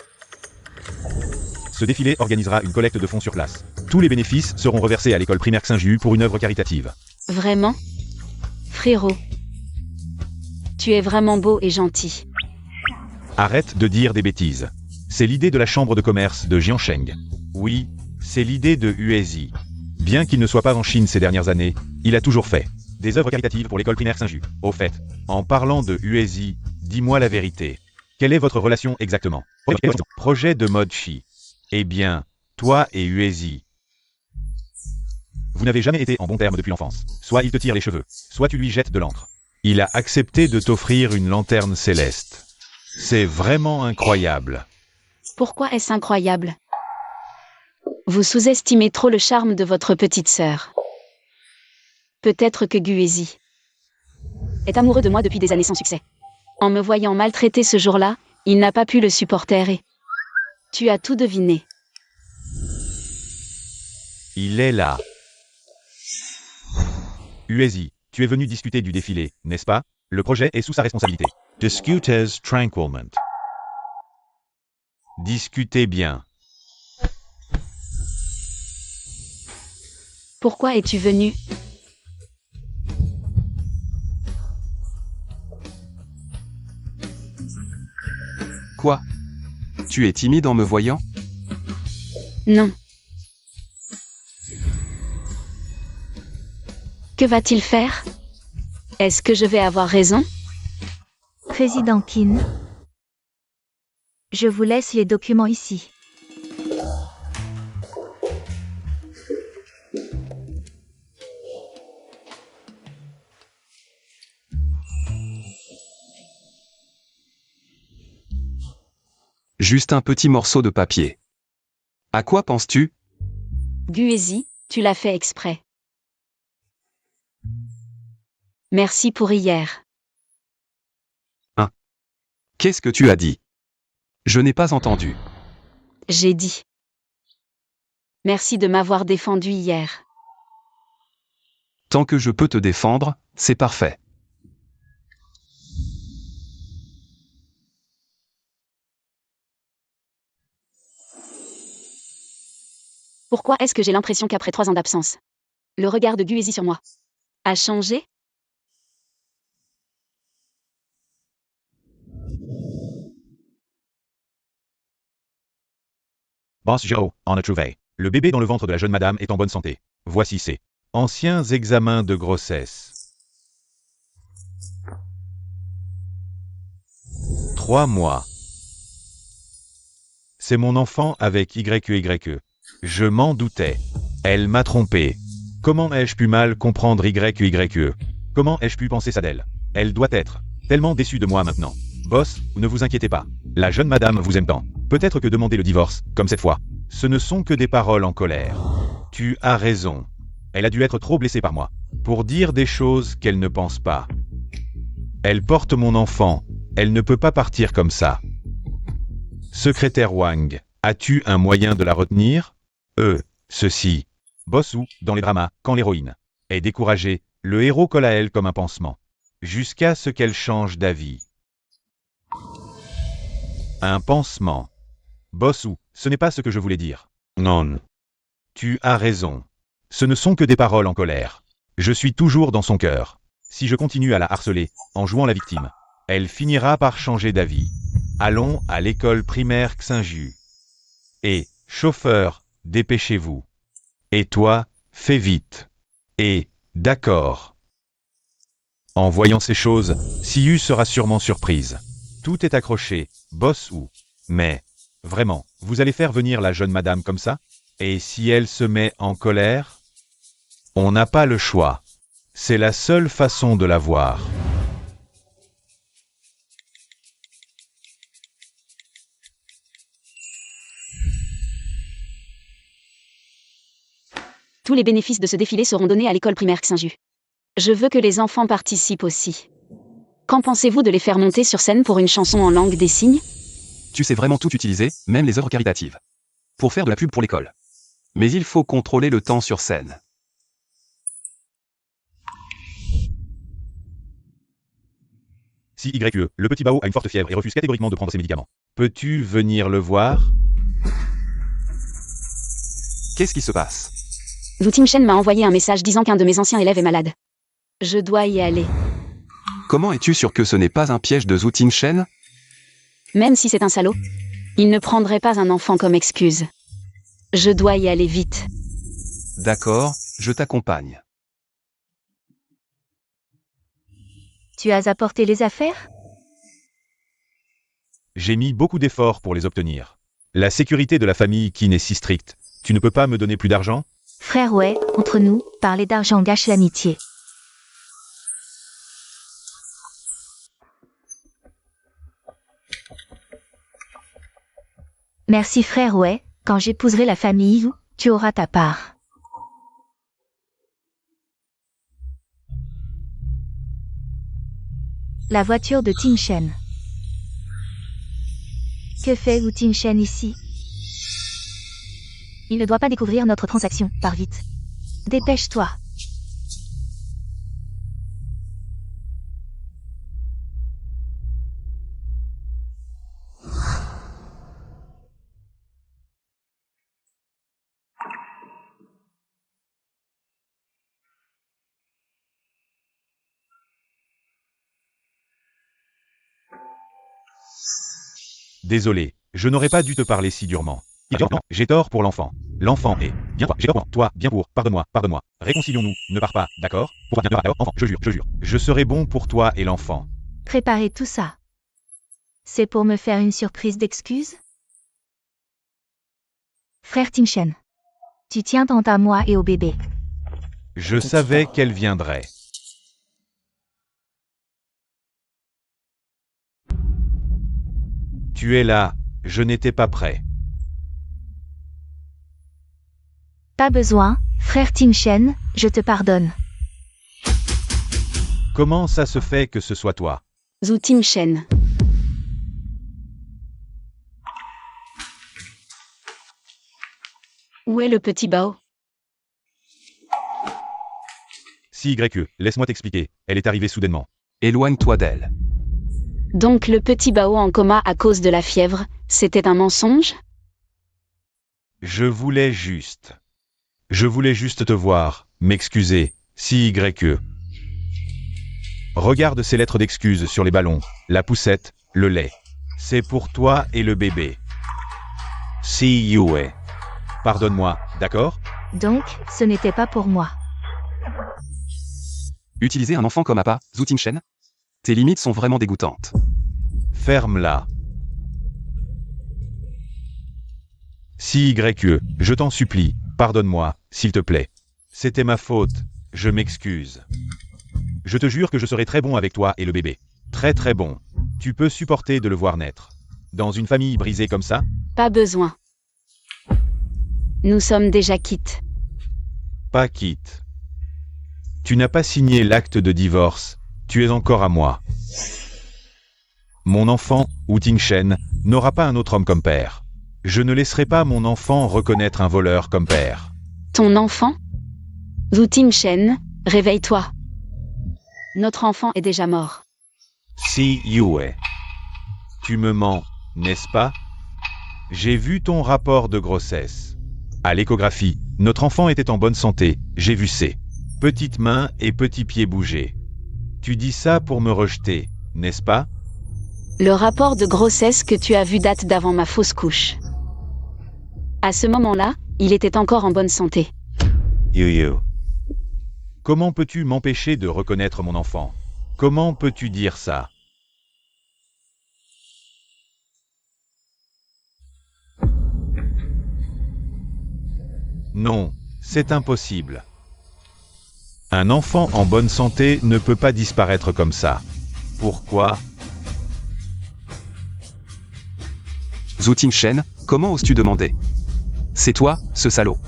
Ce défilé organisera une collecte de fonds sur place. Tous les bénéfices seront reversés à l'école primaire Xinju pour une œuvre caritative. Vraiment? Frérot. Tu es vraiment beau et gentil. Arrête de dire des bêtises. C'est l'idée de la chambre de commerce de Jiansheng. Oui, c'est l'idée de Huezi. Bien qu'il ne soit pas en Chine ces dernières années, il a toujours fait des œuvres caritatives pour l'école primaire Xinju. Au fait, en parlant de Huezi, dis-moi la vérité. Quelle est votre relation exactement? Projet de mode Chi. Eh bien, toi et Huezi, vous n'avez jamais été en bons termes depuis l'enfance. Soit il te tire les cheveux, soit tu lui jettes de l'encre. Il a accepté de t'offrir une lanterne céleste. C'est vraiment incroyable. Pourquoi est-ce incroyable? Vous sous-estimez trop le charme de votre petite sœur. Peut-être que Guezi est amoureux de moi depuis des années sans succès. En me voyant maltraité ce jour-là, il n'a pas pu le supporter et... Tu as tout deviné. Il est là. Huezi, tu es venu discuter du défilé, n'est-ce pas? Le projet est sous sa responsabilité. Discutes tranquillement. Discutez bien. Pourquoi es-tu venu? Quoi? Tu es timide en me voyant? Non. Que va-t-il faire? Est-ce que je vais avoir raison? Président Qin. Je vous laisse les documents ici. Juste un petit morceau de papier. À quoi penses-tu? Guézi, tu l'as fait exprès. Merci pour hier. Qu'est-ce que tu as dit? Je n'ai pas entendu. J'ai dit. Merci de m'avoir défendu hier. Tant que je peux te défendre, c'est parfait. Pourquoi est-ce que j'ai l'impression qu'après 3 ans d'absence, le regard de Guézi sur moi a changé? Boss Joe, on a trouvé. Le bébé dans le ventre de la jeune madame est en bonne santé. Voici ses anciens examens de grossesse. 3 mois. C'est mon enfant avec YQYE. Je m'en doutais. Elle m'a trompé. Comment ai-je pu mal comprendre YQYE? Comment ai-je pu penser ça d'elle? Elle doit être tellement déçue de moi maintenant. Boss, ne vous inquiétez pas. La jeune madame vous aime tant. Peut-être que demander le divorce, comme cette fois, ce ne sont que des paroles en colère. Tu as raison. Elle a dû être trop blessée par moi, pour dire des choses qu'elle ne pense pas. Elle porte mon enfant, elle ne peut pas partir comme ça. Secrétaire Wang, as-tu un moyen de la retenir? Ceci. Boss ou, dans les dramas, quand l'héroïne est découragée, le héros colle à elle comme un pansement. Jusqu'à ce qu'elle change d'avis. Un pansement. Boss ou, ce n'est pas ce que je voulais dire. Non. Tu as raison. Ce ne sont que des paroles en colère. Je suis toujours dans son cœur. Si je continue à la harceler, en jouant la victime, elle finira par changer d'avis. Allons à l'école primaire Xinju. Et, chauffeur, dépêchez-vous. Et toi, fais vite. Et, d'accord. En voyant ces choses, Siyu sera sûrement surprise. Tout est accroché, boss ou. Mais, vraiment, vous allez faire venir la jeune madame comme ça? Et si elle se met en colère? On n'a pas le choix. C'est la seule façon de la voir. Tous les bénéfices de ce défilé seront donnés à l'école primaire Xinju. Je veux que les enfants participent aussi. Qu'en pensez-vous de les faire monter sur scène pour une chanson en langue des signes? Tu sais vraiment tout utiliser, même les œuvres caritatives. Pour faire de la pub pour l'école. Mais il faut contrôler le temps sur scène. Si YE, le petit Bao a une forte fièvre et refuse catégoriquement de prendre ses médicaments. Peux-tu venir le voir? Qu'est-ce qui se passe? Zhu Tingshen m'a envoyé un message disant qu'un de mes anciens élèves est malade. Je dois y aller. Comment es-tu sûr que ce n'est pas un piège de Zhu Tingshen? Même si c'est un salaud, il ne prendrait pas un enfant comme excuse. Je dois y aller vite. D'accord, je t'accompagne. Tu as apporté les affaires? J'ai mis beaucoup d'efforts pour les obtenir. La sécurité de la famille Qin est si stricte. Tu ne peux pas me donner plus d'argent? Frère ouais, entre nous, parler d'argent gâche l'amitié. Merci frère ouais, quand j'épouserai la famille Yu, tu auras ta part. La voiture de Tingshen. Que fait Wu Tingshen ici? Il ne doit pas découvrir notre transaction, pars vite. Dépêche-toi. Désolé, je n'aurais pas dû te parler si durement. J'ai tort pour l'enfant. L'enfant est bien pour j'ai tort pour toi, bien pour, pardonne-moi. Réconcilions-nous, ne pars pas, d'accord? Pour bien enfant, je jure. Je serai bon pour toi et l'enfant. Préparez tout ça. C'est pour me faire une surprise d'excuses? Frère Ting-shen. Tu tiens tant à moi et au bébé. Je savais qu'elle viendrait. Tu es là, je n'étais pas prêt. Pas besoin, frère Ting-shen, je te pardonne. Comment ça se fait que ce soit toi? Zhu Ting-shen. Où est le petit Bao? Si YE, laisse-moi t'expliquer, elle est arrivée soudainement. Éloigne-toi d'elle. Donc le petit Bao en coma à cause de la fièvre, c'était un mensonge? Je voulais juste te voir, m'excuser, si YE. Regarde ces lettres d'excuses sur les ballons, la poussette, le lait. C'est pour toi et le bébé. Si Yue. Pardonne-moi, d'accord? Donc, ce n'était pas pour moi. Utiliser un enfant comme appât, Zhu Ting-shen? Tes limites sont vraiment dégoûtantes. Ferme-la. Si YE, je t'en supplie, pardonne-moi, s'il te plaît. C'était ma faute, je m'excuse. Je te jure que je serai très bon avec toi et le bébé. Très très bon. Tu peux supporter de le voir naître. Dans une famille brisée comme ça? Pas besoin. Nous sommes déjà quittes. Pas quitte. Tu n'as pas signé l'acte de divorce, tu es encore à moi. Mon enfant, Wu Ting-shen, n'aura pas un autre homme comme père. Je ne laisserai pas mon enfant reconnaître un voleur comme père. Ton enfant? Zhu Ting-shen, réveille-toi. Notre enfant est déjà mort. Si Yue. Tu me mens, n'est-ce pas? J'ai vu ton rapport de grossesse. À l'échographie, notre enfant était en bonne santé, j'ai vu ses petites mains et petits pieds bouger. Tu dis ça pour me rejeter, n'est-ce pas? Le rapport de grossesse que tu as vu date d'avant ma fausse couche. À ce moment-là, il était encore en bonne santé. Yu. Comment peux-tu m'empêcher de reconnaître mon enfant? Comment peux-tu dire ça? Non, c'est impossible. Un enfant en bonne santé ne peut pas disparaître comme ça. Pourquoi? Zhu Ting-shen, comment oses-tu demander? C'est toi, ce salaud.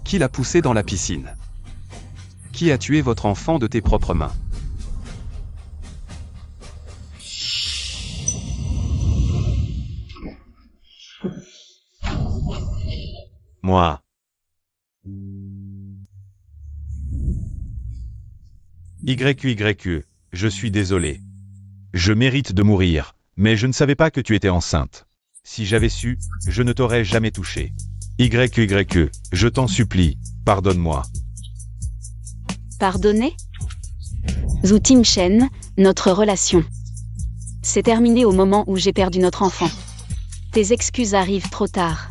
Qui l'a poussé dans la piscine? Qui a tué votre enfant de tes propres mains? Moi. YE, je suis désolé. Je mérite de mourir, mais je ne savais pas que tu étais enceinte. Si j'avais su, je ne t'aurais jamais touché. YE, je t'en supplie, pardonne-moi. Pardonner? Zhu Ting-shen, notre relation. C'est terminé au moment où j'ai perdu notre enfant. Tes excuses arrivent trop tard.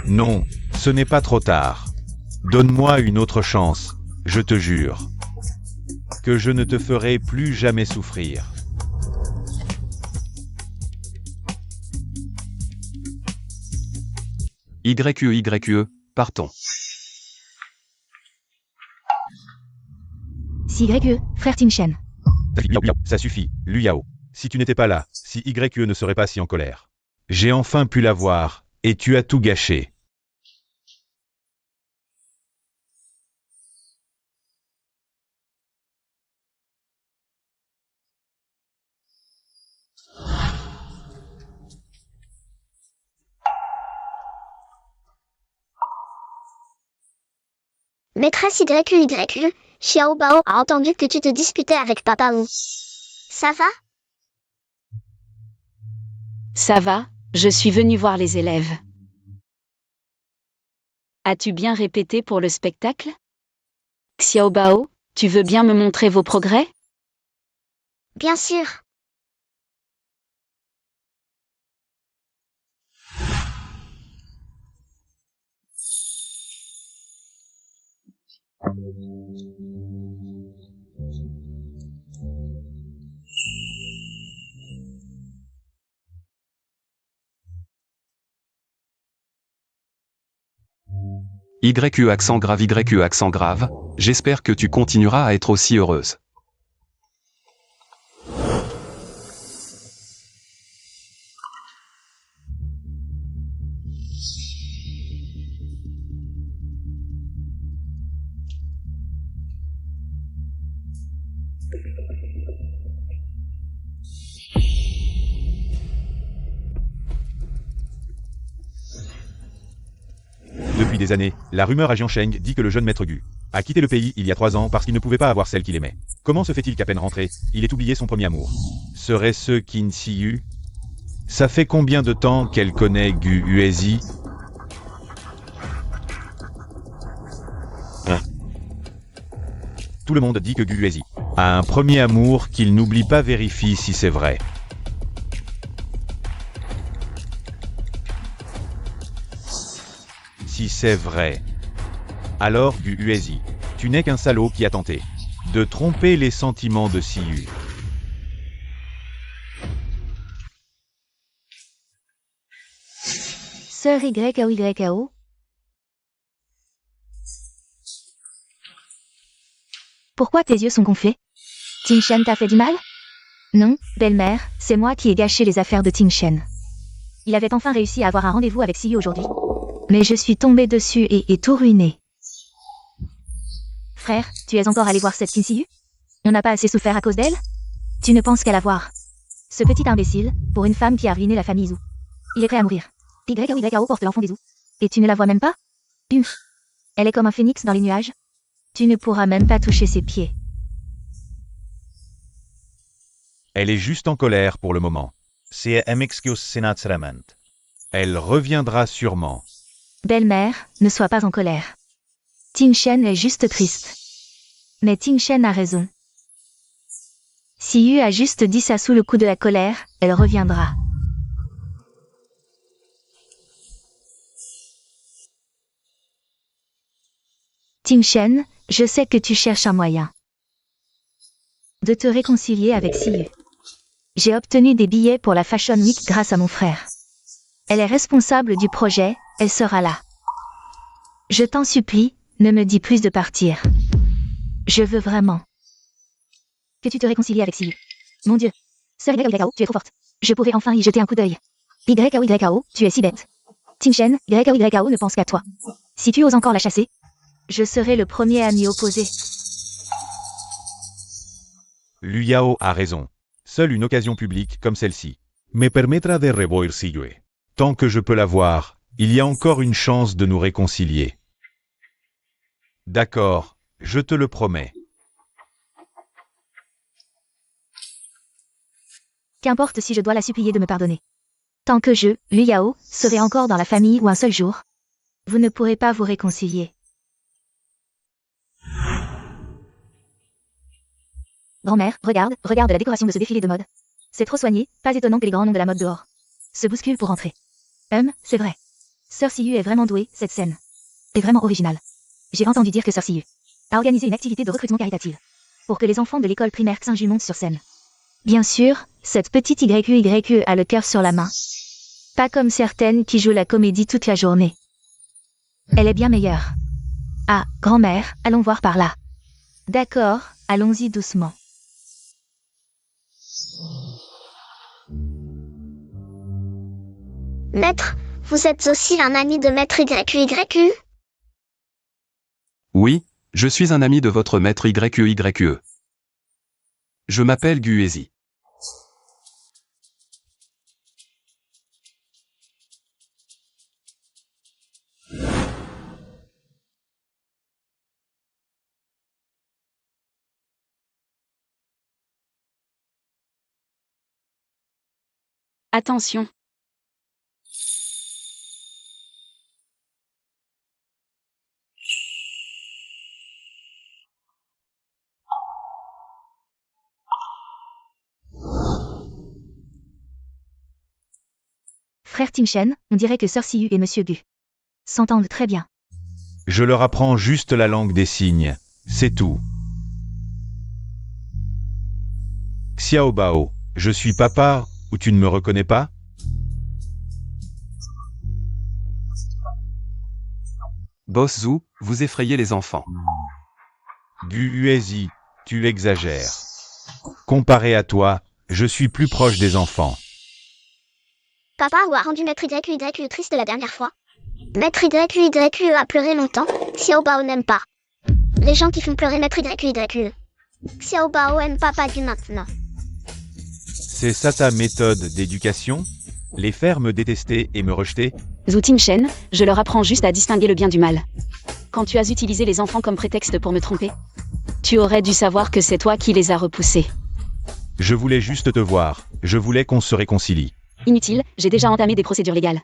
Non, ce n'est pas trop tard. Donne-moi une autre chance, je te jure. Que je ne te ferai plus jamais souffrir. YE, partons. Si YE, frère Ting-shen. Ça suffit, Lu Yao. Si tu n'étais pas là, si YE ne serait pas si en colère. J'ai enfin pu la voir, et tu as tout gâché. Maîtresse YE, Xiao Bao a entendu que tu te disputais avec Papa Wu. Ça va? Ça va, je suis venue voir les élèves. As-tu bien répété pour le spectacle? Xiao Bao, tu veux bien me montrer vos progrès? Bien sûr. YE accent grave YE accent grave, j'espère que tu continueras à être aussi heureuse. Depuis des années, la rumeur à Jiansheng dit que le jeune maître Gu a quitté le pays il y a 3 ans parce qu'il ne pouvait pas avoir celle qu'il aimait. Comment se fait-il qu'à peine rentré, il ait oublié son premier amour? Serait-ce Qin Siyu? Ça fait combien de temps qu'elle connaît Gu Uezi? Tout le monde dit que Gu Uezi a un premier amour qu'il n'oublie pas. Vérifie si c'est vrai. Si c'est vrai, alors Gu Uezi, tu n'es qu'un salaud qui a tenté de tromper les sentiments de Siyu. Sœur YAO. Pourquoi tes yeux sont gonflés? Tingshen t'a fait du mal? Non, belle-mère, c'est moi qui ai gâché les affaires de Tingshen. Il avait enfin réussi à avoir un rendez-vous avec Siyu aujourd'hui. Mais je suis tombée dessus et tout ruiné. Frère, tu es encore allé voir cette Qin Siyu? On n'a pas assez souffert à cause d'elle? Tu ne penses qu'à la voir. Ce petit imbécile, pour une femme qui a ruiné la famille Zhu. Il est prêt à mourir. YAO porte l'enfant des Zhu. Et tu ne la vois même pas? Puf. Elle est comme un phénix dans les nuages. Tu ne pourras même pas toucher ses pieds. Elle est juste en colère pour le moment. Elle reviendra sûrement. Belle-mère, ne sois pas en colère. Tingshen est juste triste. Mais Tingshen a raison. Siyu a juste dit ça sous le coup de la colère, elle reviendra. Tingshen, je sais que tu cherches un moyen de te réconcilier avec Siyu. J'ai obtenu des billets pour la Fashion Week grâce à mon frère. Elle est responsable du projet, elle sera là. Je t'en supplie, ne me dis plus de partir. Je veux vraiment que tu te réconcilies avec Siyu. Mon Dieu. Sœur YAO, tu es trop forte. Je pourrais enfin y jeter un coup d'œil. YAO, tu es si bête. Tingshen, YAO ne pense qu'à toi. Si tu oses encore la chasser, je serai le premier à m'y opposer. Liu Yao a raison. Seule une occasion publique comme celle-ci me permettra de revoir Siyu. Tant que je peux la voir, il y a encore une chance de nous réconcilier. D'accord, je te le promets. Qu'importe si je dois la supplier de me pardonner. Tant que je, Liu Yao, serai encore dans la famille ou un seul jour, vous ne pourrez pas vous réconcilier. Grand-mère, regarde la décoration de ce défilé de mode. C'est trop soigné, pas étonnant que les grands noms de la mode dehors se bousculent pour entrer. C'est vrai. Sœur Siyu est vraiment douée, cette scène est vraiment originale. J'ai entendu dire que Sœur Siyu a organisé une activité de recrutement caritative pour que les enfants de l'école primaire Xinju montent sur scène. Bien sûr, cette petite YE a le cœur sur la main. Pas comme certaines qui jouent la comédie toute la journée. Elle est bien meilleure. Ah, grand-mère, allons voir par là. D'accord, allons-y doucement. Maître, vous êtes aussi un ami de maître YU? Oui, je suis un ami de votre maître YE. Je m'appelle Gu Uezi. Attention. Frère Tingshen, on dirait que Sœur Siyu et Monsieur Gu s'entendent très bien. Je leur apprends juste la langue des signes. C'est tout. Xiaobao, je suis papa, ou tu ne me reconnais pas? Boss Zhu, vous effrayez les enfants. Guuezi, tu exagères. Comparé à toi, je suis plus proche des enfants. Papa a rendu Maître YQYQ triste la dernière fois. Maître YQYQ a pleuré longtemps. Xiaobao n'aime pas. Les gens qui font pleurer Maître YQYQ. Xiaobao aime papa du maintenant. C'est ça ta méthode d'éducation? Les faire me détester et me rejeter? Zhu Tingshen, je leur apprends juste à distinguer le bien du mal. Quand tu as utilisé les enfants comme prétexte pour me tromper, tu aurais dû savoir que c'est toi qui les as repoussés. Je voulais juste te voir, je voulais qu'on se réconcilie. Inutile, j'ai déjà entamé des procédures légales.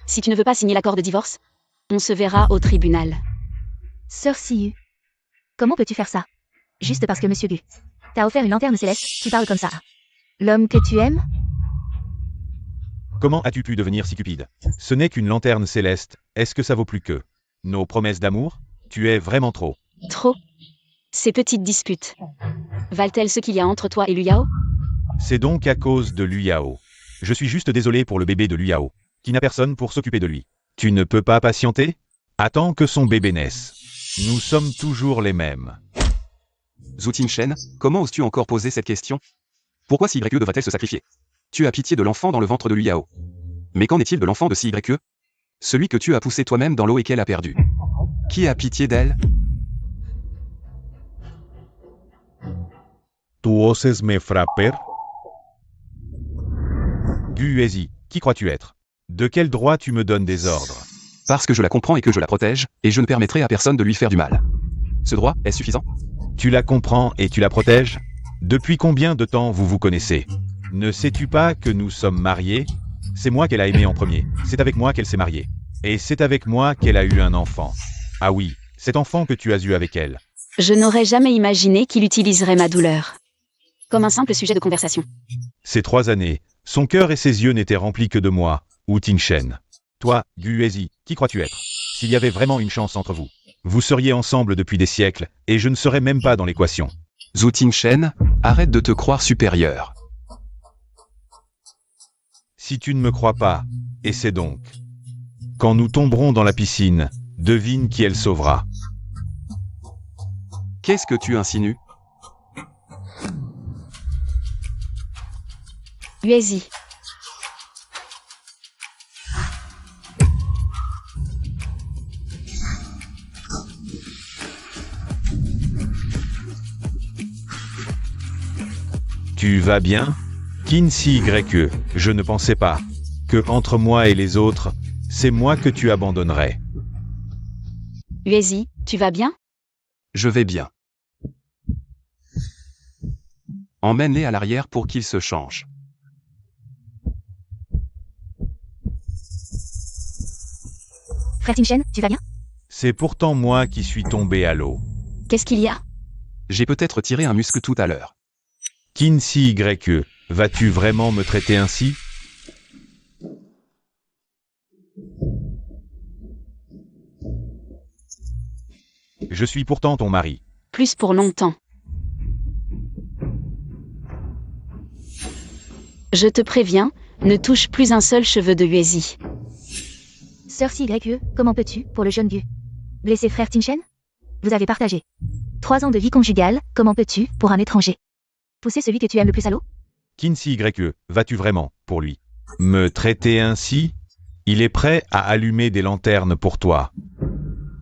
Si tu ne veux pas signer l'accord de divorce, on se verra au tribunal. Sœur Siyu. Comment peux-tu faire ça? Juste parce que Monsieur Gu t'a offert une lanterne céleste, tu parles comme ça. L'homme que tu aimes? Comment as-tu pu devenir si cupide? Ce n'est qu'une lanterne céleste, est-ce que ça vaut plus que nos promesses d'amour? Tu es vraiment trop. Trop. Ces petites disputes valent-elles ce qu'il y a entre toi et Liu Yao? C'est donc à cause de Liu Yao. Je suis juste désolé pour le bébé de Liu Yao, qui n'a personne pour s'occuper de lui. Tu ne peux pas patienter? Attends que son bébé naisse. Nous sommes toujours les mêmes. Zhu Tingshen, comment oses-tu encore poser cette question? Pourquoi CYE devrait-elle se sacrifier? Tu as pitié de l'enfant dans le ventre de Liu Yao. Mais qu'en est-il de l'enfant de CYE? Celui que tu as poussé toi-même dans l'eau et qu'elle a perdu. Qui a pitié d'elle? Tu oses me frapper? Guuezi, qui crois-tu être? De quel droit tu me donnes des ordres? Parce que je la comprends et que je la protège, et je ne permettrai à personne de lui faire du mal. Ce droit est suffisant? Tu la comprends et tu la protèges? Depuis combien de temps vous vous connaissez? Ne sais-tu pas que nous sommes mariés? C'est moi qu'elle a aimé en premier, c'est avec moi qu'elle s'est mariée. Et c'est avec moi qu'elle a eu un enfant. Ah oui, cet enfant que tu as eu avec elle. Je n'aurais jamais imaginé qu'il utiliserait ma douleur comme un simple sujet de conversation. Ces 3 années, son cœur et ses yeux n'étaient remplis que de moi, ou Tingshen. Toi, Guuezi, qui crois-tu être? S'il y avait vraiment une chance entre vous, vous seriez ensemble depuis des siècles, et je ne serais même pas dans l'équation. Zhu Tingshen, arrête de te croire supérieur. Si tu ne me crois pas, essaie donc. Quand nous tomberons dans la piscine, devine qui elle sauvera. Qu'est-ce que tu insinues? Guuezi. Tu vas bien? Qin CYE, je ne pensais pas que entre moi et les autres, c'est moi que tu abandonnerais. Guuezi, tu vas bien? Je vais bien. Emmène-les à l'arrière pour qu'ils se changent. Frère Tingshen, tu vas bien? C'est pourtant moi qui suis tombé à l'eau. Qu'est-ce qu'il y a? J'ai peut-être tiré un muscle tout à l'heure. Qin CYE, vas-tu vraiment me traiter ainsi? Je suis pourtant ton mari. Plus pour longtemps. Je te préviens, ne touche plus un seul cheveu de Guuezi. Sœur CYE, comment peux-tu, pour le jeune Gu blesser frère Tingshen? Vous avez partagé 3 ans de vie conjugale, comment peux-tu, pour un étranger, pousser celui que tu aimes le plus à l'eau? Qin CYE, vas-tu vraiment, pour lui, me traiter ainsi? Il est prêt à allumer des lanternes pour toi.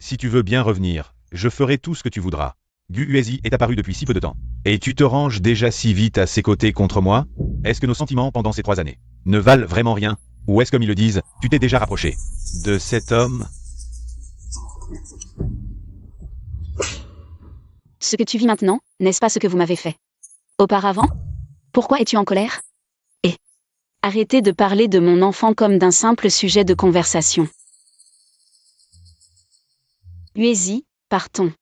Si tu veux bien revenir, je ferai tout ce que tu voudras. Guuezi est apparu depuis si peu de temps. Et tu te ranges déjà si vite à ses côtés contre moi? Est-ce que nos sentiments pendant ces 3 années ne valent vraiment rien? Ou est-ce comme ils le disent, tu t'es déjà rapproché de cet homme? Ce que tu vis maintenant, n'est-ce pas ce que vous m'avez fait auparavant? Pourquoi es-tu en colère? Et arrêtez de parler de mon enfant comme d'un simple sujet de conversation. Guuezi, partons.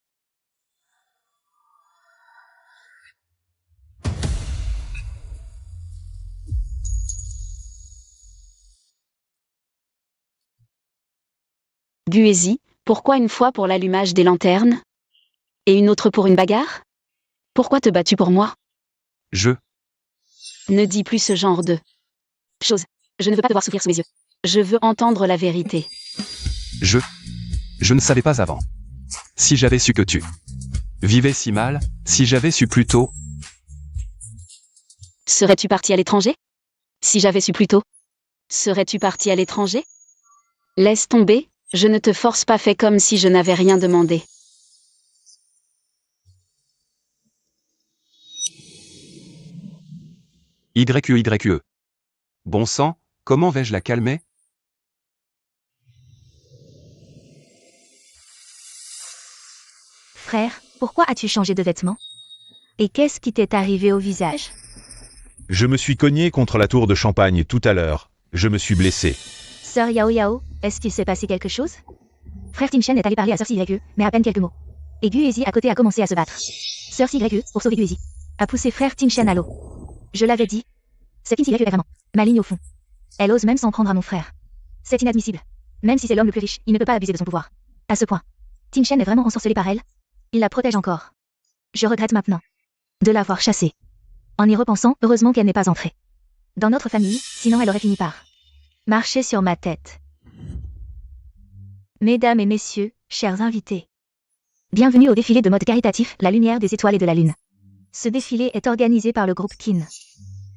Guuezi, pourquoi une fois pour l'allumage des lanternes? Et une autre pour une bagarre? Pourquoi te bats-tu pour moi? Ne dis plus ce genre de choses. Je ne veux pas te voir souffrir sous mes yeux. Je veux entendre la vérité. Je ne savais pas avant. Si j'avais su que tu vivais si mal, si j'avais su plus tôt, Serais-tu parti à l'étranger? Si j'avais su plus tôt. Serais-tu parti à l'étranger? Laisse tomber, je ne te force pas, fais comme si je n'avais rien demandé. YQYE. Bon sang, comment vais-je la calmer? Frère, pourquoi as-tu changé de vêtements? Et qu'est-ce qui t'est arrivé au visage? Je me suis cogné contre la tour de champagne tout à l'heure. Je me suis blessé. Sœur Yao Yao, est-ce qu'il s'est passé quelque chose? Frère Ting Shen est allé parler à Sœur CYE, mais à peine quelques mots. Et Guezi à côté a commencé à se battre. Sœur CYE, pour sauver Guezi, a poussé frère Ting Shen à l'eau. Je l'avais dit. Cette Ting CYE est vraiment maligne au fond. Elle ose même s'en prendre à mon frère. C'est inadmissible. Même si c'est l'homme le plus riche, il ne peut pas abuser de son pouvoir. À ce point. Ting Shen est vraiment ensorcelé par elle. Il la protège encore. Je regrette maintenant de l'avoir chassée. En y repensant, heureusement qu'elle n'est pas entrée dans notre famille, sinon elle aurait fini par marcher sur ma tête. Mesdames et messieurs, chers invités. Bienvenue au défilé de mode caritatif La Lumière des Étoiles et de la Lune. Ce défilé est organisé par le groupe Kin.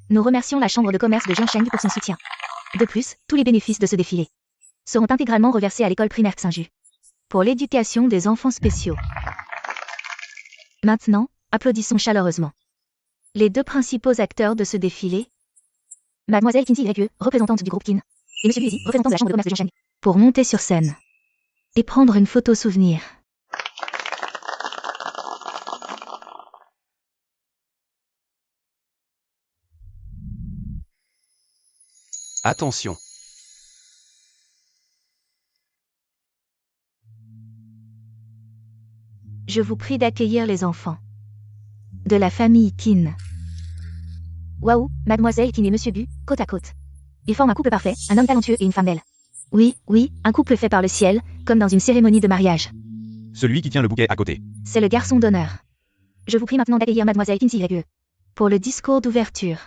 Nous remercions la Chambre de commerce de Jiangsheng pour son soutien. De plus, tous les bénéfices de ce défilé seront intégralement reversés à l'école primaire Xinju pour l'éducation des enfants spéciaux. Maintenant, applaudissons chaleureusement les deux principaux acteurs de ce défilé, Mademoiselle Qin Ziyue, représentante du groupe Kin, et Monsieur Guezi, représentant de la Chambre de commerce de Jiangsheng, pour monter sur scène et prendre une photo souvenir. Attention. Je vous prie d'accueillir les enfants de la famille Qin. Waouh, Mademoiselle Qin et Monsieur Bu, côte à côte. Ils forment un couple parfait, un homme talentueux et une femme belle. Oui, oui, un couple fait par le ciel, comme dans une cérémonie de mariage. Celui qui tient le bouquet à côté. C'est le garçon d'honneur. Je vous prie maintenant d'accueillir Mademoiselle Qin Ziyue pour le discours d'ouverture.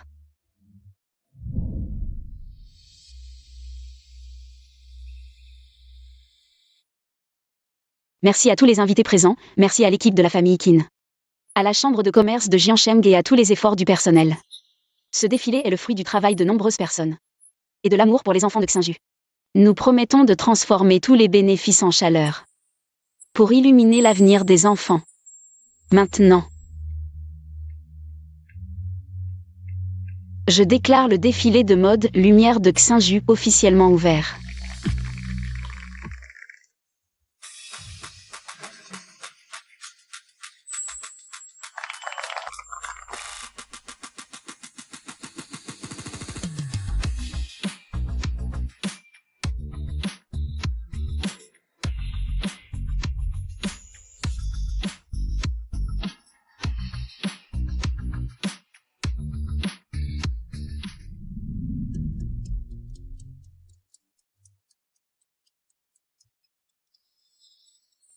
Merci à tous les invités présents, merci à l'équipe de la famille Qin, à la Chambre de commerce de Jiangsheng et à tous les efforts du personnel. Ce défilé est le fruit du travail de nombreuses personnes et de l'amour pour les enfants de Xinju. Nous promettons de transformer tous les bénéfices en chaleur pour illuminer l'avenir des enfants. Maintenant, je déclare le défilé de mode Lumière de Xinju officiellement ouvert.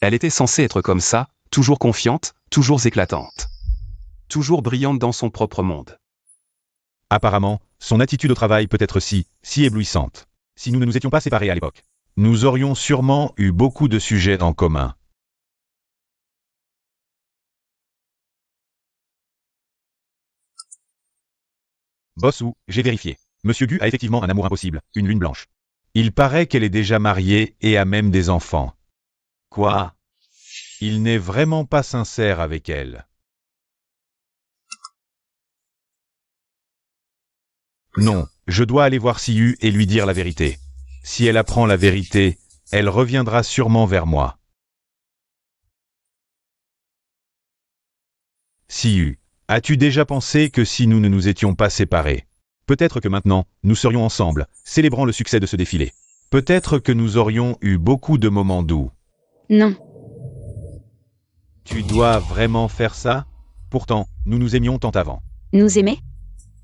Elle était censée être comme ça, toujours confiante, toujours éclatante. Toujours brillante dans son propre monde. Apparemment, son attitude au travail peut être si éblouissante. Si nous ne nous étions pas séparés à l'époque, nous aurions sûrement eu beaucoup de sujets en commun. Bossou, j'ai vérifié. Monsieur Gu a effectivement un amour impossible, une lune blanche. Il paraît qu'elle est déjà mariée et a même des enfants. Quoi? Il n'est vraiment pas sincère avec elle. Non, je dois aller voir Siyu et lui dire la vérité. Si elle apprend la vérité, elle reviendra sûrement vers moi. Siyu, as-tu déjà pensé que si nous ne nous étions pas séparés, peut-être que maintenant, nous serions ensemble, célébrant le succès de ce défilé. Peut-être que nous aurions eu beaucoup de moments doux. Non. Tu dois vraiment faire ça? Pourtant, nous nous aimions tant avant. Nous aimer?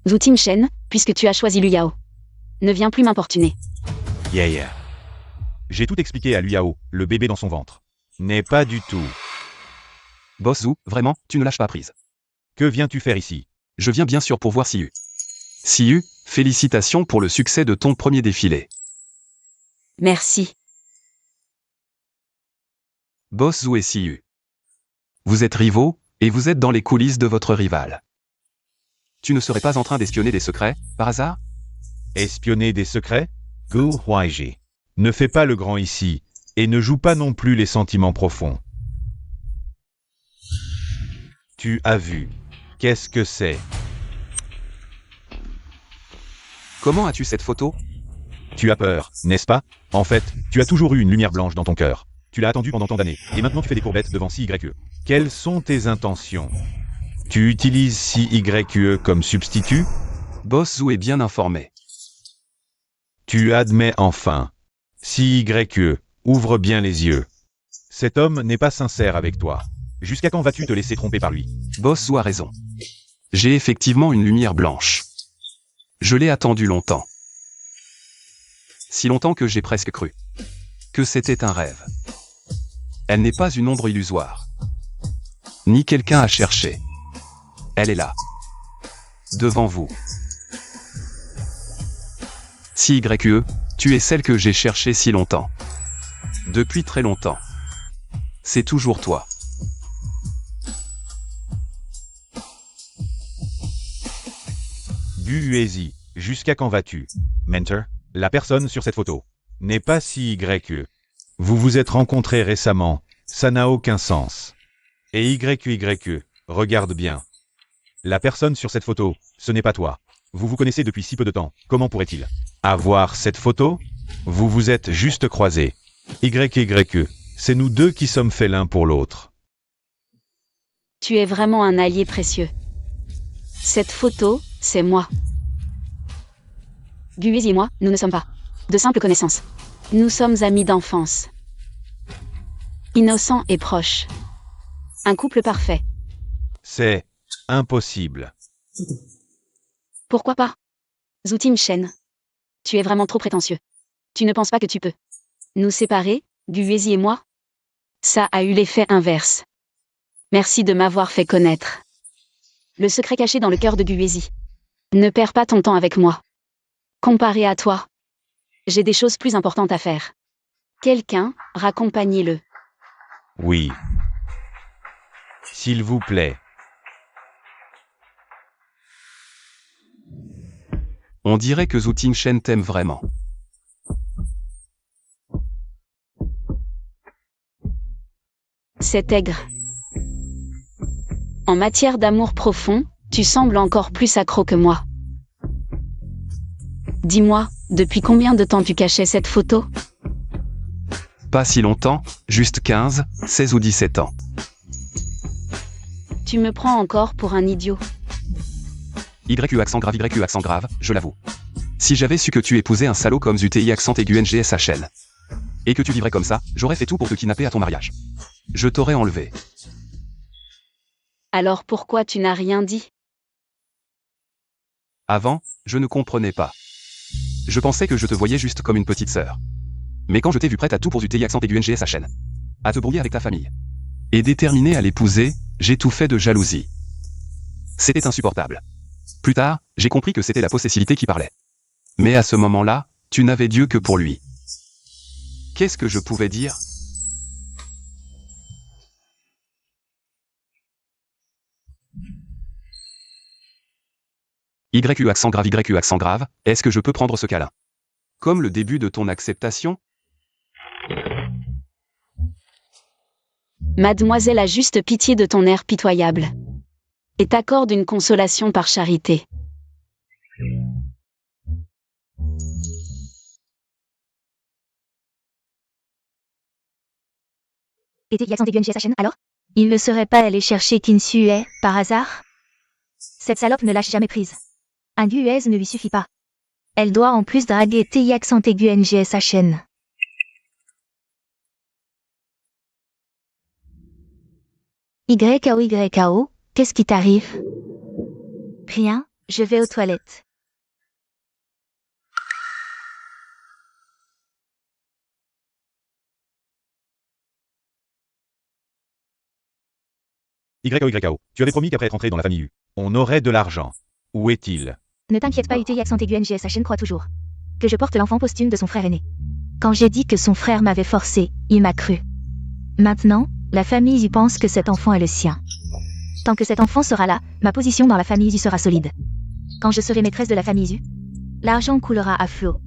Zhu Timshen, puisque tu as choisi Liu Yao. Ne viens plus m'importuner. Yeah. J'ai tout expliqué à Liu Yao, le bébé dans son ventre. N'est pas du tout. Boss Zou, vraiment, tu ne lâches pas prise. Que viens-tu faire ici? Je viens bien sûr pour voir Siu. Siu, félicitations pour le succès de ton premier défilé. Merci. Boss Zou et Siu. Vous êtes rivaux, et vous êtes dans les coulisses de votre rival. Tu ne serais pas en train d'espionner des secrets, par hasard? Espionner des secrets? Gu Huaiji. Ne fais pas le grand ici, et ne joue pas non plus les sentiments profonds. Tu as vu. Qu'est-ce que c'est? Comment as-tu cette photo? Tu as peur, n'est-ce pas? En fait, tu as toujours eu une lumière blanche dans ton cœur. Tu l'as attendu pendant tant d'années, et maintenant tu fais des courbettes devant CYE. Quelles sont tes intentions? Tu utilises CYE comme substitut? Boss Zou est bien informé. Tu admets enfin. CYE, ouvre bien les yeux. Cet homme n'est pas sincère avec toi. Jusqu'à quand vas-tu te laisser tromper par lui? Boss Zou a raison. J'ai effectivement une lumière blanche. Je l'ai attendue longtemps. Si longtemps que j'ai presque cru que c'était un rêve. Elle n'est pas une ombre illusoire. Ni quelqu'un à chercher. Elle est là. Devant vous. CYE, tu es celle que j'ai cherchée si longtemps. Depuis très longtemps. C'est toujours toi. Gu Huezi, jusqu'à quand vas-tu? Mentor, la personne sur cette photo n'est pas CYE. Vous vous êtes rencontrés récemment, ça n'a aucun sens. Et YE, regarde bien. La personne sur cette photo, ce n'est pas toi. Vous vous connaissez depuis si peu de temps, comment pourrait-il avoir cette photo? Vous vous êtes juste croisés. YE, c'est nous deux qui sommes faits l'un pour l'autre. Tu es vraiment un allié précieux. Cette photo, c'est moi. Guizi et moi, nous ne sommes pas de simples connaissances. Nous sommes amis d'enfance. Innocents et proches. Un couple parfait. C'est impossible. Pourquoi pas? Zoutim Shen. Tu es vraiment trop prétentieux. Tu ne penses pas que tu peux nous séparer, Guizi et moi? Ça a eu l'effet inverse. Merci de m'avoir fait connaître le secret caché dans le cœur de Guizi. Ne perds pas ton temps avec moi. Comparé à toi, j'ai des choses plus importantes à faire. Quelqu'un, raccompagnez-le. Oui. S'il vous plaît. On dirait que Zhu Tingshen t'aime vraiment. C'est aigre. En matière d'amour profond, tu sembles encore plus accro que moi. Dis-moi, depuis combien de temps tu cachais cette photo? Pas si longtemps, juste 15, 16 ou 17 ans. Tu me prends encore pour un idiot. YU accent grave, je l'avoue. Si j'avais su que tu épousais un salaud comme ZUTI accent aigu NGSHN. Et que tu vivrais comme ça, j'aurais fait tout pour te kidnapper à ton mariage. Je t'aurais enlevé. Alors pourquoi tu n'as rien dit? Avant, je ne comprenais pas. Je pensais que je te voyais juste comme une petite sœur. Mais quand je t'ai vu prête à tout pour ZUTI accent aigu NGSHN. À te brouiller avec ta famille. Et déterminée à l'épouser, j'ai tout fait de jalousie. C'était insupportable. Plus tard, j'ai compris que c'était la possessivité qui parlait. Mais à ce moment-là, tu n'avais Dieu que pour lui. Qu'est-ce que je pouvais dire? YU accent grave, est-ce que je peux prendre ce câlin? Comme le début de ton acceptation? Mademoiselle a juste pitié de ton air pitoyable. Et t'accorde une consolation par charité. Et TI accent aigu NGSHN alors? Il ne serait pas allé chercher Kinsue, par hasard? Cette salope ne lâche jamais prise. Un Guez ne lui suffit pas. Elle doit en plus draguer TI accent aigu NGSHN. YKO, qu'est-ce qui t'arrive? Rien, je vais aux toilettes. YOYO, tu avais promis qu'après être entré dans la famille U, on aurait de l'argent. Où est-il? Ne t'inquiète pas, UTI accent aigu NGSHN croit toujours que je porte l'enfant posthume de son frère aîné. Quand j'ai dit que son frère m'avait forcé, il m'a cru. Maintenant, la famille y pense que cet enfant est le sien. Tant que cet enfant sera là, ma position dans la famille y sera solide. Quand je serai maîtresse de la famille U, l'argent coulera à flot.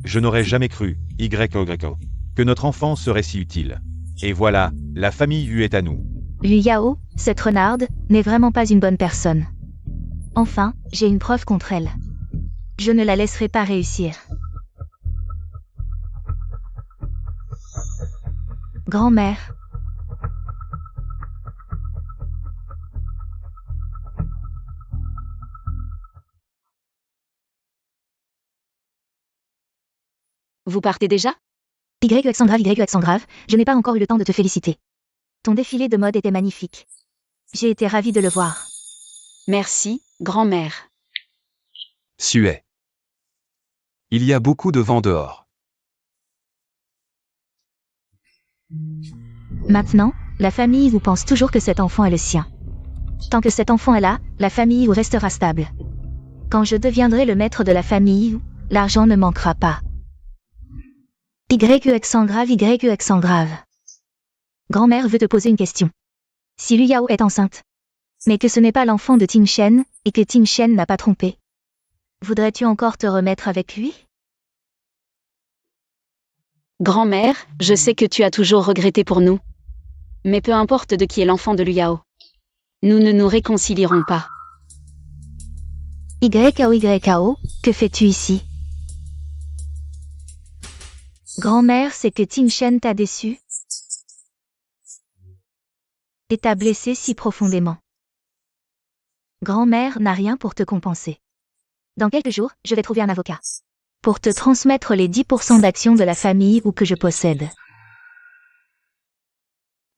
Je n'aurais jamais cru, YOYO, que notre enfant serait si utile. Et voilà, la famille U est à nous. Liu Yao, cette renarde, n'est vraiment pas une bonne personne. Enfin, j'ai une preuve contre elle. Je ne la laisserai pas réussir. Grand-mère. Vous partez déjà? YU accent grave, je n'ai pas encore eu le temps de te féliciter. Ton défilé de mode était magnifique. J'ai été ravie de le voir. Merci, grand-mère. Suet. Il y a beaucoup de vent dehors. Maintenant, la famille vous pense toujours que cet enfant est le sien. Tant que cet enfant est là, la famille vous restera stable. Quand je deviendrai le maître de la famille, l'argent ne manquera pas. YU accent grave. Grand-mère veut te poser une question. Si Liu Yao est enceinte, mais que ce n'est pas l'enfant de Ting Shen, et que Ting Shen n'a pas trompé, voudrais-tu encore te remettre avec lui? Grand-mère, je sais que tu as toujours regretté pour nous. Mais peu importe de qui est l'enfant de Liu Yao. Nous ne nous réconcilierons pas. YO, que fais-tu ici? Grand-mère, c'est que Ting Shen t'a déçu et t'a blessé si profondément. Grand-mère n'a rien pour te compenser. Dans quelques jours, je vais trouver un avocat pour te transmettre les 10% d'actions de la famille ou que je possède.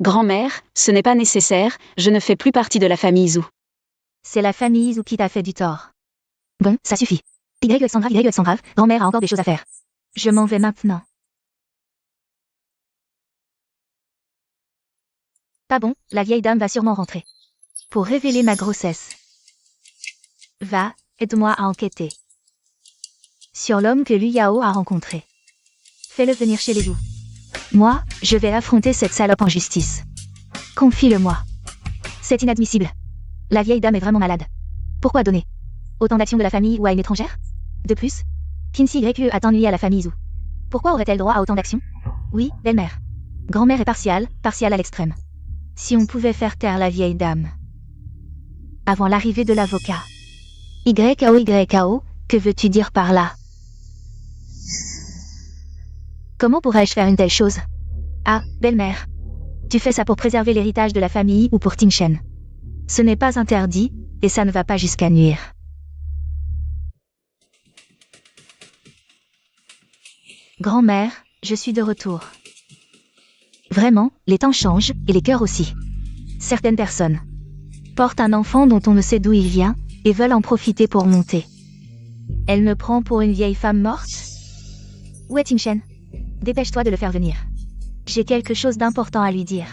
Grand-mère, ce n'est pas nécessaire, je ne fais plus partie de la famille Zhu. C'est la famille Zhu qui t'a fait du tort. Bon, ça suffit. YU accent grave, grand-mère a encore des choses à faire. Je m'en vais maintenant. Pas bon, la vieille dame va sûrement rentrer. Pour révéler ma grossesse. Va, aide-moi à enquêter. Sur l'homme que Liu Yao a rencontré. Fais-le venir chez les loups. Moi, je vais affronter cette salope en justice. Confie-le-moi. C'est inadmissible. La vieille dame est vraiment malade. Pourquoi donner autant d'actions de la famille ou à une étrangère? De plus, Kinsey YU a ennuyé à la famille Zhu. Pourquoi aurait-elle droit à autant d'actions? Oui, belle-mère. Grand-mère est partiale à l'extrême. Si on pouvait faire taire la vieille dame. Avant l'arrivée de l'avocat. YO, que veux-tu dire par là? Comment pourrais-je faire une telle chose? Ah, belle-mère. Tu fais ça pour préserver l'héritage de la famille ou pour Ting Shen. Ce n'est pas interdit, et ça ne va pas jusqu'à nuire. Grand-mère, je suis de retour. Vraiment, les temps changent, et les cœurs aussi. Certaines personnes portent un enfant dont on ne sait d'où il vient, et veulent en profiter pour monter. Elle me prend pour une vieille femme morte? Où est Ting Shen? Dépêche-toi de le faire venir. J'ai quelque chose d'important à lui dire.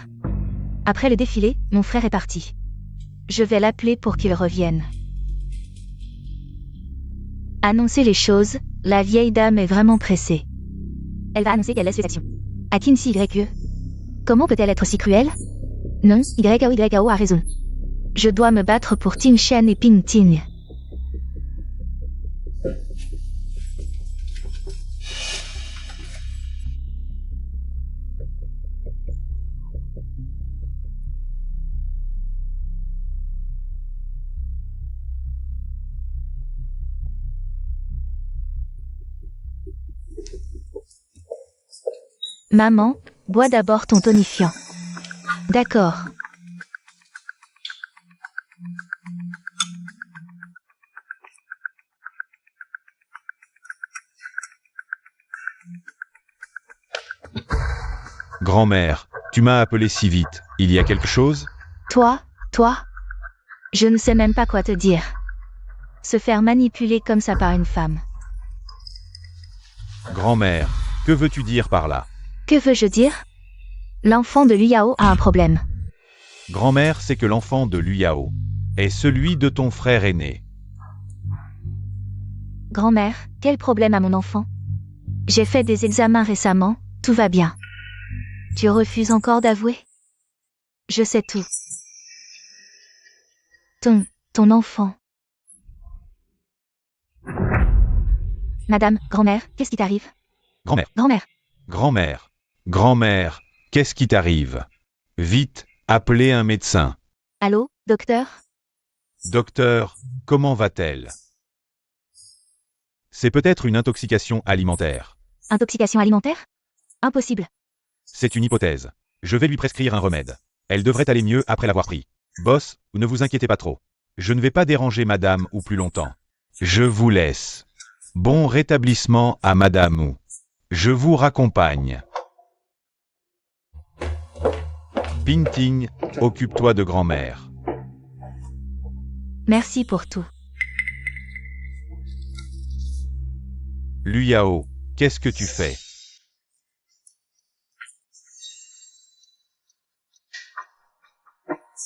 Après le défilé, mon frère est parti. Je vais l'appeler pour qu'il revienne. Annoncer les choses, la vieille dame est vraiment pressée. Elle va annoncer qu'elle laisse les actions. À Kinsey YU. Comment peut-elle être si cruelle? Non, YO a raison. Je dois me battre pour Ting Shen et Ping Ting. Maman, bois d'abord ton tonifiant. D'accord. Grand-mère, tu m'as appelé si vite. Il y a quelque chose? Toi, je ne sais même pas quoi te dire. Se faire manipuler comme ça par une femme. Grand-mère, que veux-tu dire par là? Que veux-je dire? L'enfant de Liu Yao a un problème. Grand-mère sait que l'enfant de Liu Yao est celui de ton frère aîné. Grand-mère, quel problème a mon enfant? J'ai fait des examens récemment, tout va bien. Tu refuses encore d'avouer? Je sais tout. Ton enfant. Madame, grand-mère, qu'est-ce qui t'arrive? Grand-mère, Grand-mère, grand-mère, grand-mère, qu'est-ce qui t'arrive? Vite, appelez un médecin. allô, docteur? Docteur, comment va-t-elle? C'est peut-être une intoxication alimentaire. Intoxication alimentaire? Impossible. C'est une hypothèse. Je vais lui prescrire un remède. Elle devrait aller mieux après l'avoir pris. Boss, ne vous inquiétez pas trop. Je ne vais pas déranger madame ou plus longtemps. Je vous laisse. Bon rétablissement à madame ou. Je vous raccompagne. Pinting, occupe-toi de grand-mère. Merci pour tout. Liu Yao, qu'est-ce que tu fais?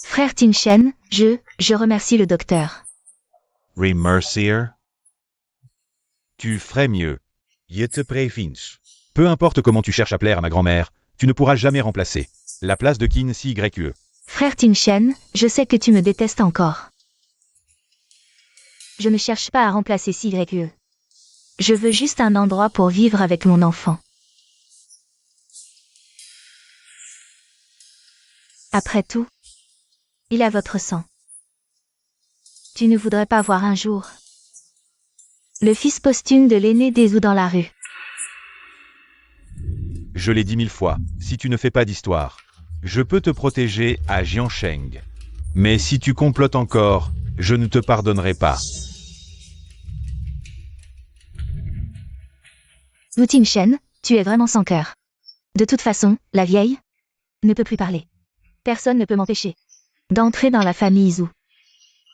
Frère Tin Shen, je remercie le docteur. Remercier. Tu ferais mieux. Je te préviens. Peu importe comment tu cherches à plaire à ma grand-mère, tu ne pourras jamais remplacer la place de Qin CYE. Frère Tin Shen, je sais que tu me détestes encore. Je ne cherche pas à remplacer CYE. Je veux juste un endroit pour vivre avec mon enfant. Après tout, il a votre sang. Tu ne voudrais pas voir un jour le fils posthume de l'aîné des Zhou dans la rue. Je l'ai dit 1000 fois, si tu ne fais pas d'histoire, je peux te protéger à Jiansheng. Mais si tu complotes encore, je ne te pardonnerai pas. Wu Tin Shen, tu es vraiment sans cœur. De toute façon, la vieille ne peut plus parler. Personne ne peut m'empêcher d'entrer dans la famille Zhou.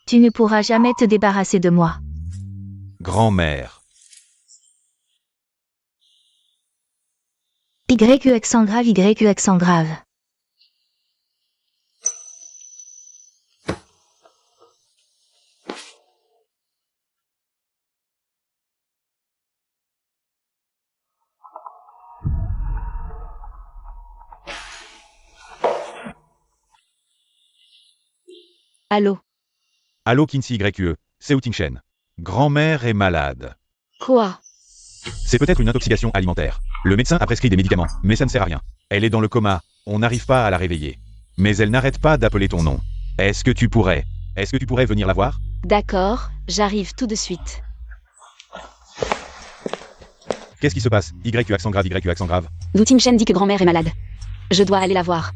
Tu ne pourras jamais te débarrasser de moi. Grand-mère. YEX en grave, YEX en grave. Allô? Allô Qin CYE, c'est Wu Tingshen. Grand-mère est malade. Quoi? C'est peut-être une intoxication alimentaire. Le médecin a prescrit des médicaments, mais ça ne sert à rien. Elle est dans le coma, on n'arrive pas à la réveiller. Mais elle n'arrête pas d'appeler ton nom. Est-ce que tu pourrais venir la voir? D'accord, j'arrive tout de suite. Qu'est-ce qui se passe? YE accent grave, YE accent grave. Wu Tin Shen dit que grand-mère est malade. Je dois aller la voir.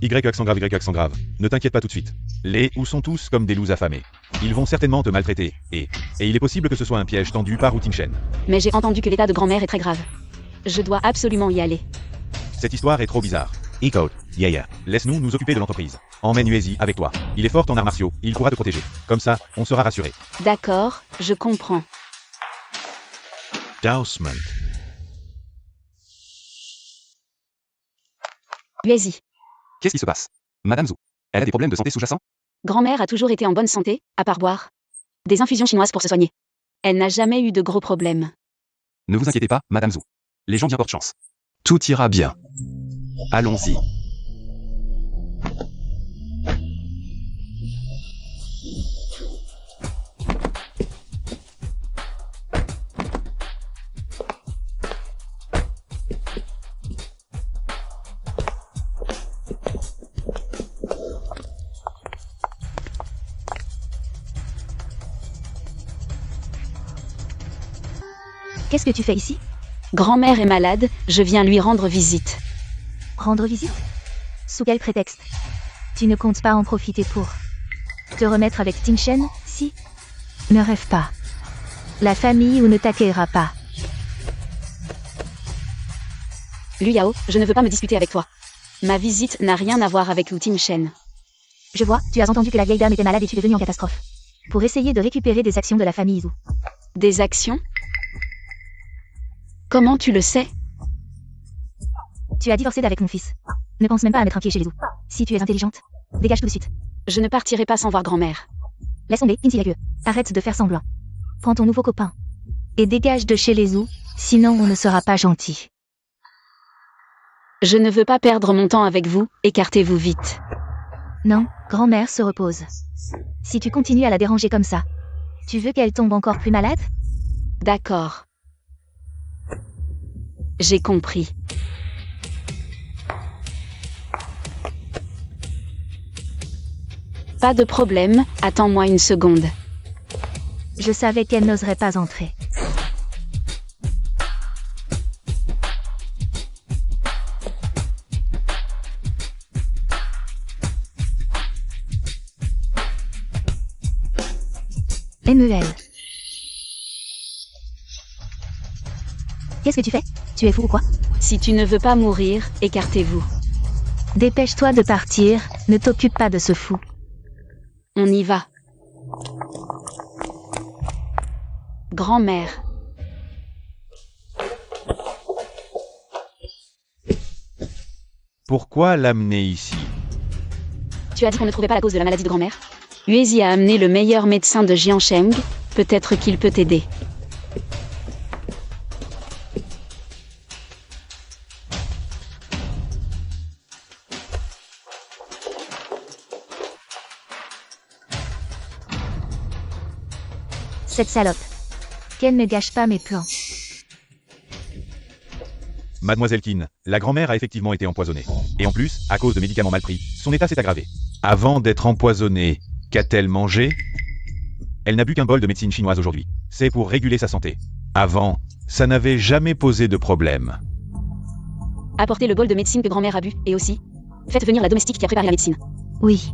YE accent grave, YE accent grave. Ne t'inquiète pas tout de suite. Les ou sont tous comme des loups affamés. Ils vont certainement te maltraiter, et il est possible que ce soit un piège tendu par Wu Tingshen. Mais j'ai entendu que l'état de grand-mère est très grave. Je dois absolument y aller. Cette histoire est trop bizarre. Ecode. Yeah. Laisse-nous nous occuper de l'entreprise. Emmène Uezi avec toi. Il est fort en arts martiaux, il pourra te protéger. Comme ça, on sera rassuré. D'accord, je comprends. Dousement. Uezi. Qu'est-ce qui se passe? Madame Zhou, elle a des problèmes de santé sous-jacents? Grand-mère a toujours été en bonne santé, à part boire des infusions chinoises pour se soigner. Elle n'a jamais eu de gros problèmes. Ne vous inquiétez pas, Madame Zhou. Les gens bien portent chance. Tout ira bien. Allons-y. Qu'est-ce que tu fais ici? Grand-mère est malade, je viens lui rendre visite. Rendre visite? Sous quel prétexte? Tu ne comptes pas en profiter pour te remettre avec Tin Shen, si? Ne rêve pas. La famille ou ne t'accueillera pas. Liu Yao, je ne veux pas me disputer avec toi. Ma visite n'a rien à voir avec Wu Tin Shen. Je vois, tu as entendu que la vieille dame était malade et tu es venu en catastrophe. Pour essayer de récupérer des actions de la famille Zhou. Des actions? Comment tu le sais? Tu as divorcé d'avec mon fils. Ne pense même pas à mettre un pied chez les Zhou. Si tu es intelligente, Dégage tout de suite. Je ne partirai pas sans voir grand-mère. Laisse tomber, Kinsey Gague. Arrête de faire semblant. Prends ton nouveau copain. Et dégage de chez les Zou, sinon on ne sera pas gentil. Je ne veux pas perdre mon temps avec vous, écartez-vous vite. Non, grand-mère se repose. Si tu continues à la déranger comme ça, tu veux qu'elle tombe encore plus malade? D'accord. J'ai compris. Pas de problème, attends-moi une seconde. Je savais qu'elle n'oserait pas entrer. MEL. Qu'est-ce que tu fais? Tu es fou ou quoi? Si tu ne veux pas mourir, écartez-vous. Dépêche-toi de partir, ne t'occupe pas de ce fou. On y va. Grand-mère. Pourquoi l'amener ici? Tu as dit qu'on ne trouvait pas la cause de la maladie de grand-mère? Uezi a amené le meilleur médecin de Jiansheng, peut-être qu'il peut t'aider. Cette salope. Qu'elle ne gâche pas mes plans. Mademoiselle Qin, la grand-mère a effectivement été empoisonnée. Et en plus, à cause de médicaments mal pris, son état s'est aggravé. Avant d'être empoisonnée, qu'a-t-elle mangé? Elle n'a bu qu'un bol de médecine chinoise aujourd'hui. C'est pour réguler sa santé. Avant, ça n'avait jamais posé de problème. Apportez le bol de médecine que grand-mère a bu, et aussi, faites venir la domestique qui a préparé la médecine. Oui.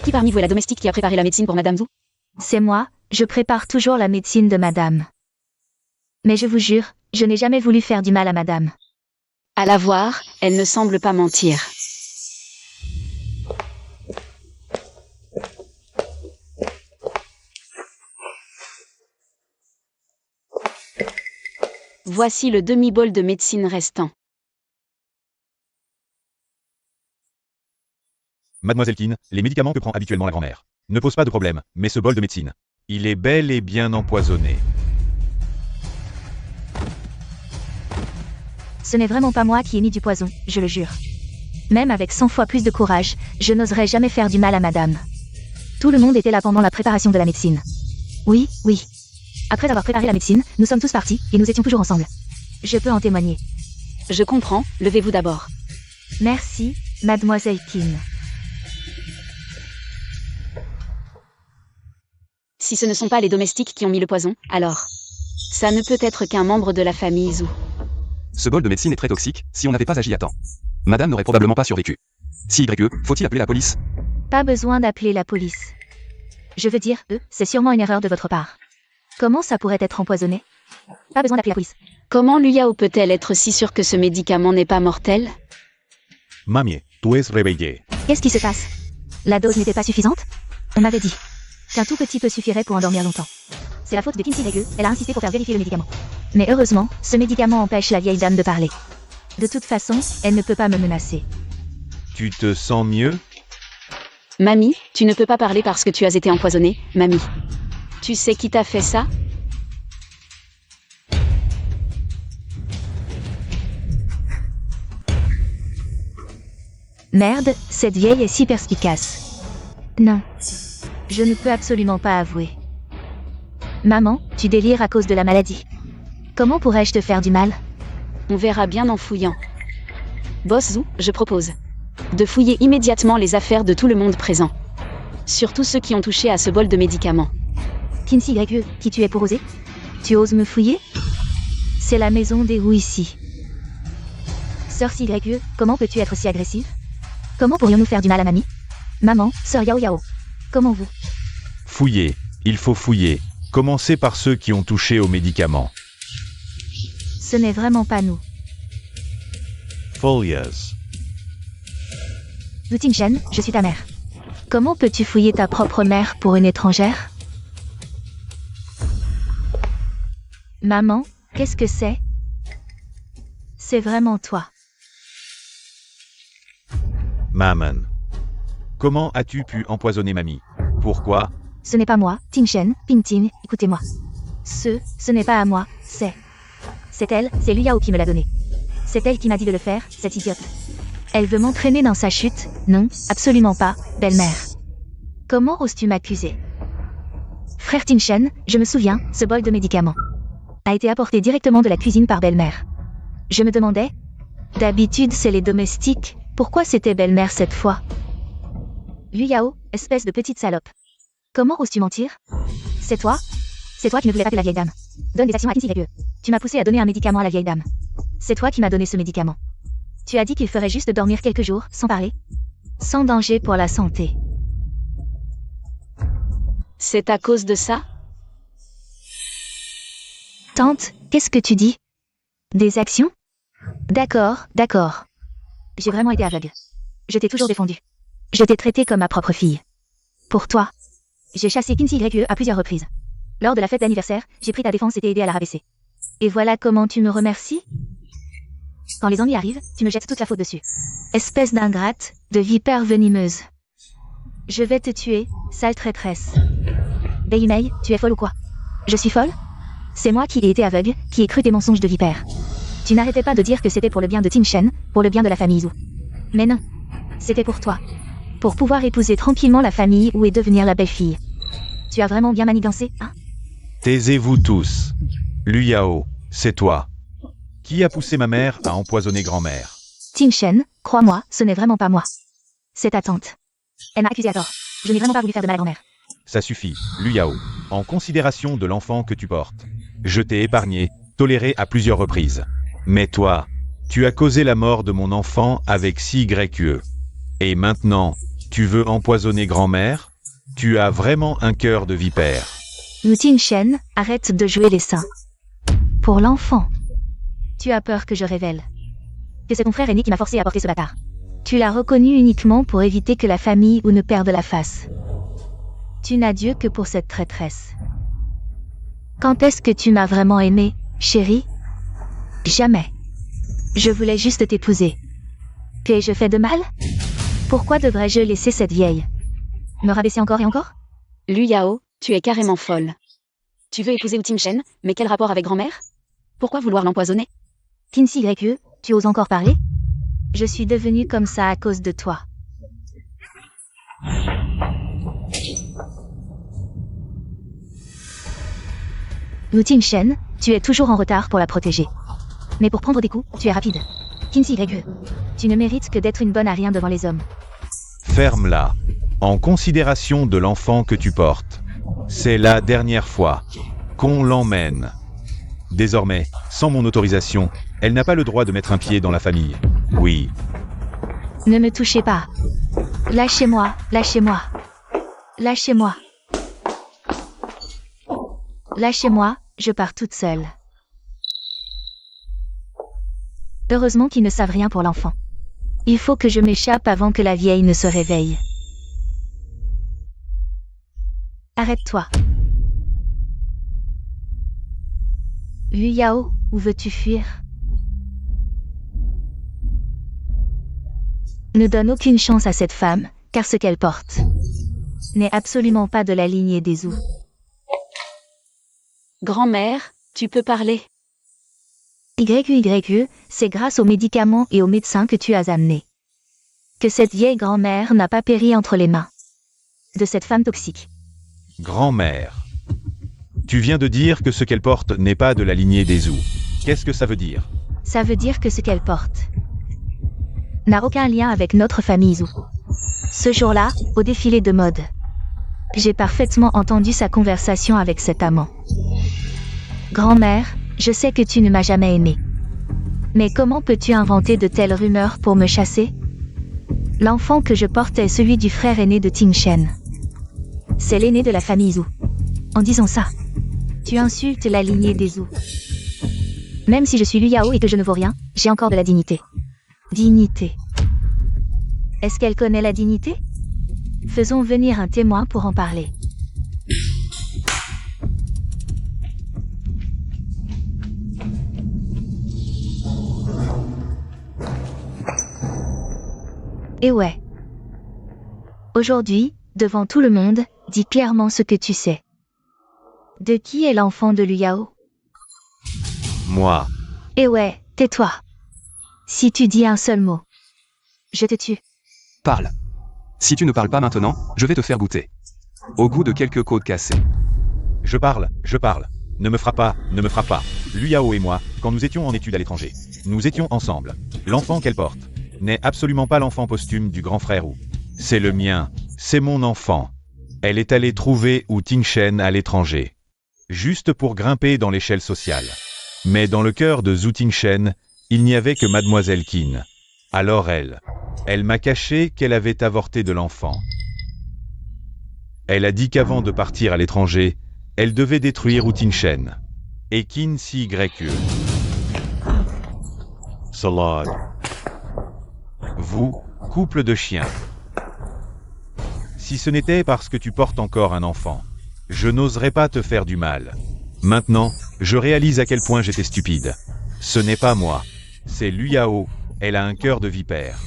Qui parmi vous est la domestique qui a préparé la médecine pour Madame Zhu? C'est moi, je prépare toujours la médecine de madame. Mais je vous jure, je n'ai jamais voulu faire du mal à madame. À la voir, elle ne semble pas mentir. Voici le demi-bol de médecine restant. Mademoiselle Qin, les médicaments que prend habituellement la grand-mère ne posent pas de problème, mais ce bol de médecine, il est bel et bien empoisonné. Ce n'est vraiment pas moi qui ai mis du poison, je le jure. Même avec 100 fois plus de courage, je n'oserais jamais faire du mal à madame. Tout le monde était là pendant la préparation de la médecine. Oui, oui. Après avoir préparé la médecine, nous sommes tous partis, et nous étions toujours ensemble. Je peux en témoigner. Je comprends, levez-vous d'abord. Merci, mademoiselle Qin. Si ce ne sont pas les domestiques qui ont mis le poison, alors ça ne peut être qu'un membre de la famille Zhu. Ce bol de médecine est très toxique, si on n'avait pas agi à temps. Madame n'aurait probablement pas survécu. Si YE, faut-il appeler la police? Pas besoin d'appeler la police. Je veux dire, c'est sûrement une erreur de votre part. Comment ça pourrait être empoisonné? Pas besoin d'appeler la police. Comment Luyao peut-elle être si sûre que ce médicament n'est pas mortel? Mamie, tu es réveillée. Qu'est-ce qui se passe? La dose n'était pas suffisante? On m'avait dit qu'un tout petit peu suffirait pour endormir longtemps. C'est la faute de Kinsey Gague, elle a insisté pour faire vérifier le médicament. Mais heureusement, ce médicament empêche la vieille dame de parler. De toute façon, elle ne peut pas me menacer. Tu te sens mieux? Mamie, tu ne peux pas parler parce que tu as été empoisonnée, mamie. Tu sais qui t'a fait ça? Merde, cette vieille est si perspicace. Non. Je ne peux absolument pas avouer. Maman, tu délires à cause de la maladie. Comment pourrais-je te faire du mal? On verra bien en fouillant. Boss Zhu, je propose de fouiller immédiatement les affaires de tout le monde présent. Surtout ceux qui ont touché à ce bol de médicaments. Kinsey Gague, qui tu es pour oser? Tu oses me fouiller? C'est la maison des Wu ici. Sœur Gague, comment peux-tu être si agressive? Comment pourrions-nous faire du mal à mamie? Maman, sœur Yao Yao. Comment vous? Fouiller. Il faut fouiller. Commencez par ceux qui ont touché aux médicaments. Ce n'est vraiment pas nous. Folias. Zhu Tingshen, je suis ta mère. Comment peux-tu fouiller ta propre mère pour une étrangère? Maman, Qu'est-ce que c'est? C'est vraiment toi. Maman. Comment as-tu pu empoisonner mamie? Pourquoi? Ce n'est pas moi, Ting Shen, Ping Ting, écoutez-moi. Ce n'est pas à moi, c'est elle, c'est Liu Yao qui me l'a donné. C'est elle qui m'a dit de le faire, cette idiote. Elle veut m'entraîner dans sa chute, non, absolument pas, belle-mère. Comment oses-tu m'accuser? Frère Ting Shen, je me souviens, ce bol de médicaments a été apporté directement de la cuisine par belle-mère. Je me demandais, d'habitude c'est les domestiques, pourquoi c'était belle-mère cette fois? Liu Yao, espèce de petite salope. Comment oses-tu mentir? C'est toi qui ne voulais pas que la vieille dame donne des actions à Kinsey. Tu m'as poussé à donner un médicament à la vieille dame. C'est toi qui m'as donné ce médicament. Tu as dit qu'il ferait juste dormir quelques jours, sans parler. Sans danger pour la santé. C'est à cause de ça? Tante, qu'est-ce que tu dis? Des actions? D'accord. J'ai vraiment été aveugle. Je t'ai toujours défendu. Je t'ai traité comme ma propre fille. Pour toi, j'ai chassé Kinsey YE à plusieurs reprises. Lors de la fête d'anniversaire, j'ai pris ta défense et t'ai aidé à la rabaisser. Et voilà comment tu me remercies? Quand les ennuis arrivent, tu me jettes toute la faute dessus. Espèce d'ingrate, de vipère venimeuse. Je vais te tuer, sale traîtresse. Bei Mei, tu es folle ou quoi? Je suis folle? C'est moi qui ai été aveugle, qui ai cru tes mensonges de vipère. Tu n'arrêtais pas de dire que c'était pour le bien de Ting Shen, pour le bien de la famille Zhu. Mais non. C'était pour toi. Pour pouvoir épouser tranquillement la famille ou et devenir la belle-fille. Tu as vraiment bien manigancé, hein? Taisez-vous tous. Liu Yao, c'est toi. Qui a poussé ma mère à empoisonner grand-mère? Ting Shen, crois-moi, ce n'est vraiment pas moi. C'est ta tante. Elle m'a accusé à tort. Je n'ai vraiment pas voulu faire de mal à grand-mère. Ça suffit, Liu Yao. En considération de l'enfant que tu portes, je t'ai épargné, toléré à plusieurs reprises. Mais toi, tu as causé la mort de mon enfant avec CYE. Et maintenant, tu veux empoisonner grand-mère? Tu as vraiment un cœur de vipère. Wu Ting Shen, arrête de jouer les saints. Pour l'enfant. Tu as peur que je révèle que c'est ton frère aîné qui m'a forcé à porter ce bâtard. Tu l'as reconnu uniquement pour éviter que la famille ou ne perde la face. Tu n'as Dieu que pour cette traîtresse. Quand est-ce que tu m'as vraiment aimé, chérie? Jamais. Je voulais juste t'épouser. Qu'ai-je fait de mal? Pourquoi devrais-je laisser cette vieille me rabaisser encore et encore? Liu Yao, tu es carrément folle. Tu veux épouser Wu Ting Shen, mais quel rapport avec grand-mère? Pourquoi vouloir l'empoisonner? Kinsey YE, tu oses encore parler? Je suis devenue comme ça à cause de toi. Wu Ting Shen, tu es toujours en retard pour la protéger. Mais pour prendre des coups, tu es rapide. Kinsey YE, tu ne mérites que d'être une bonne à rien devant les hommes. Ferme-la. En considération de l'enfant que tu portes, c'est la dernière fois qu'on l'emmène. Désormais, sans mon autorisation, elle n'a pas le droit de mettre un pied dans la famille. Oui. Ne me touchez pas. Lâchez-moi, lâchez-moi. Lâchez-moi. Lâchez-moi, je pars toute seule. Heureusement qu'ils ne savent rien pour l'enfant. Il faut que je m'échappe avant que la vieille ne se réveille. Arrête-toi. Liu Yao, où veux-tu fuir? Ne donne aucune chance à cette femme, car ce qu'elle porte n'est absolument pas de la lignée des Zhu. Grand-mère, tu peux parler. YE, c'est grâce aux médicaments et aux médecins que tu as amenés que cette vieille grand-mère n'a pas péri entre les mains de cette femme toxique. Grand-mère. Tu viens de dire que ce qu'elle porte n'est pas de la lignée des Zhu. Qu'est-ce que ça veut dire? Ça veut dire que ce qu'elle porte n'a aucun lien avec notre famille Zhu. Ce jour-là, au défilé de mode, j'ai parfaitement entendu sa conversation avec cet amant. Grand-mère, je sais que tu ne m'as jamais aimé. Mais comment peux-tu inventer de telles rumeurs pour me chasser? L'enfant que je porte est celui du frère aîné de Ting Shen. C'est l'aîné de la famille Zhu. En disant ça, tu insultes la lignée des Zhu. Même si je suis Liu Yao et que je ne vaux rien, j'ai encore de la dignité. Dignité. Est-ce qu'elle connaît la dignité? Faisons venir un témoin pour en parler. Et ouais. Aujourd'hui, devant tout le monde, dis clairement ce que tu sais. De qui est l'enfant de Liu Yao? Moi. Et ouais, tais-toi. Si tu dis un seul mot, je te tue. Parle. Si tu ne parles pas maintenant, je vais te faire goûter. Au goût de quelques côtes cassées. Je parle, je parle. Ne me frappe pas, ne me frappe pas. Liu Yao et moi, quand nous étions en études à l'étranger, nous étions ensemble. L'enfant qu'elle porte n'est absolument pas l'enfant posthume du grand frère Wu. C'est le mien, c'est mon enfant. Elle est allée trouver Wu Tingshen à l'étranger. Juste pour grimper dans l'échelle sociale. Mais dans le cœur de Zhu Tingshen, il n'y avait que Mademoiselle Qin. Alors elle m'a caché qu'elle avait avorté de l'enfant. Elle a dit qu'avant de partir à l'étranger, elle devait détruire Wu Tingshen. Et Qin CYE. Salad. Vous, couple de chiens. Si ce n'était parce que tu portes encore un enfant, je n'oserais pas te faire du mal. Maintenant, je réalise à quel point j'étais stupide. Ce n'est pas moi, c'est Liu Yao, elle a un cœur de vipère.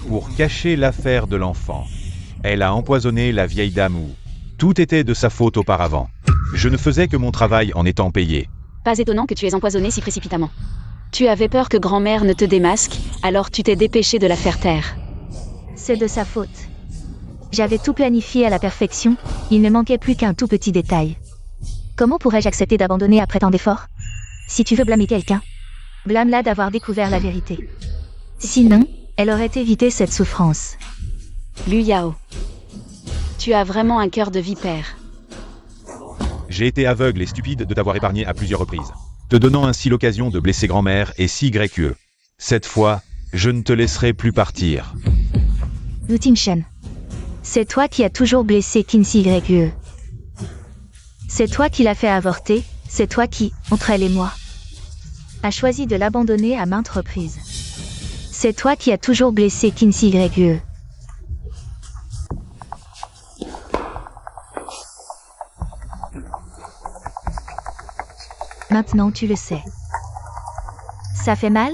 Pour cacher l'affaire de l'enfant, elle a empoisonné la vieille dame Wu. Tout était de sa faute auparavant. Je ne faisais que mon travail en étant payé. Pas étonnant que tu aies empoisonné si précipitamment. Tu avais peur que grand-mère ne te démasque, alors tu t'es dépêché de la faire taire. C'est de sa faute. J'avais tout planifié à la perfection, il ne manquait plus qu'un tout petit détail. Comment pourrais-je accepter d'abandonner après tant d'efforts? Si tu veux blâmer quelqu'un, blâme-la d'avoir découvert la vérité. Sinon, elle aurait évité cette souffrance. Liu Yao. Tu as vraiment un cœur de vipère. J'ai été aveugle et stupide de t'avoir épargné à plusieurs reprises, te donnant ainsi l'occasion de blesser grand-mère et CYE. Cette fois, je ne te laisserai plus partir. Wu Tingshen. C'est toi qui as toujours blessé Qin CYE. C'est toi qui l'as fait avorter, c'est toi qui, entre elle et moi, a choisi de l'abandonner à maintes reprises. C'est toi qui as toujours blessé Qin CYE. Maintenant tu le sais. Ça fait mal?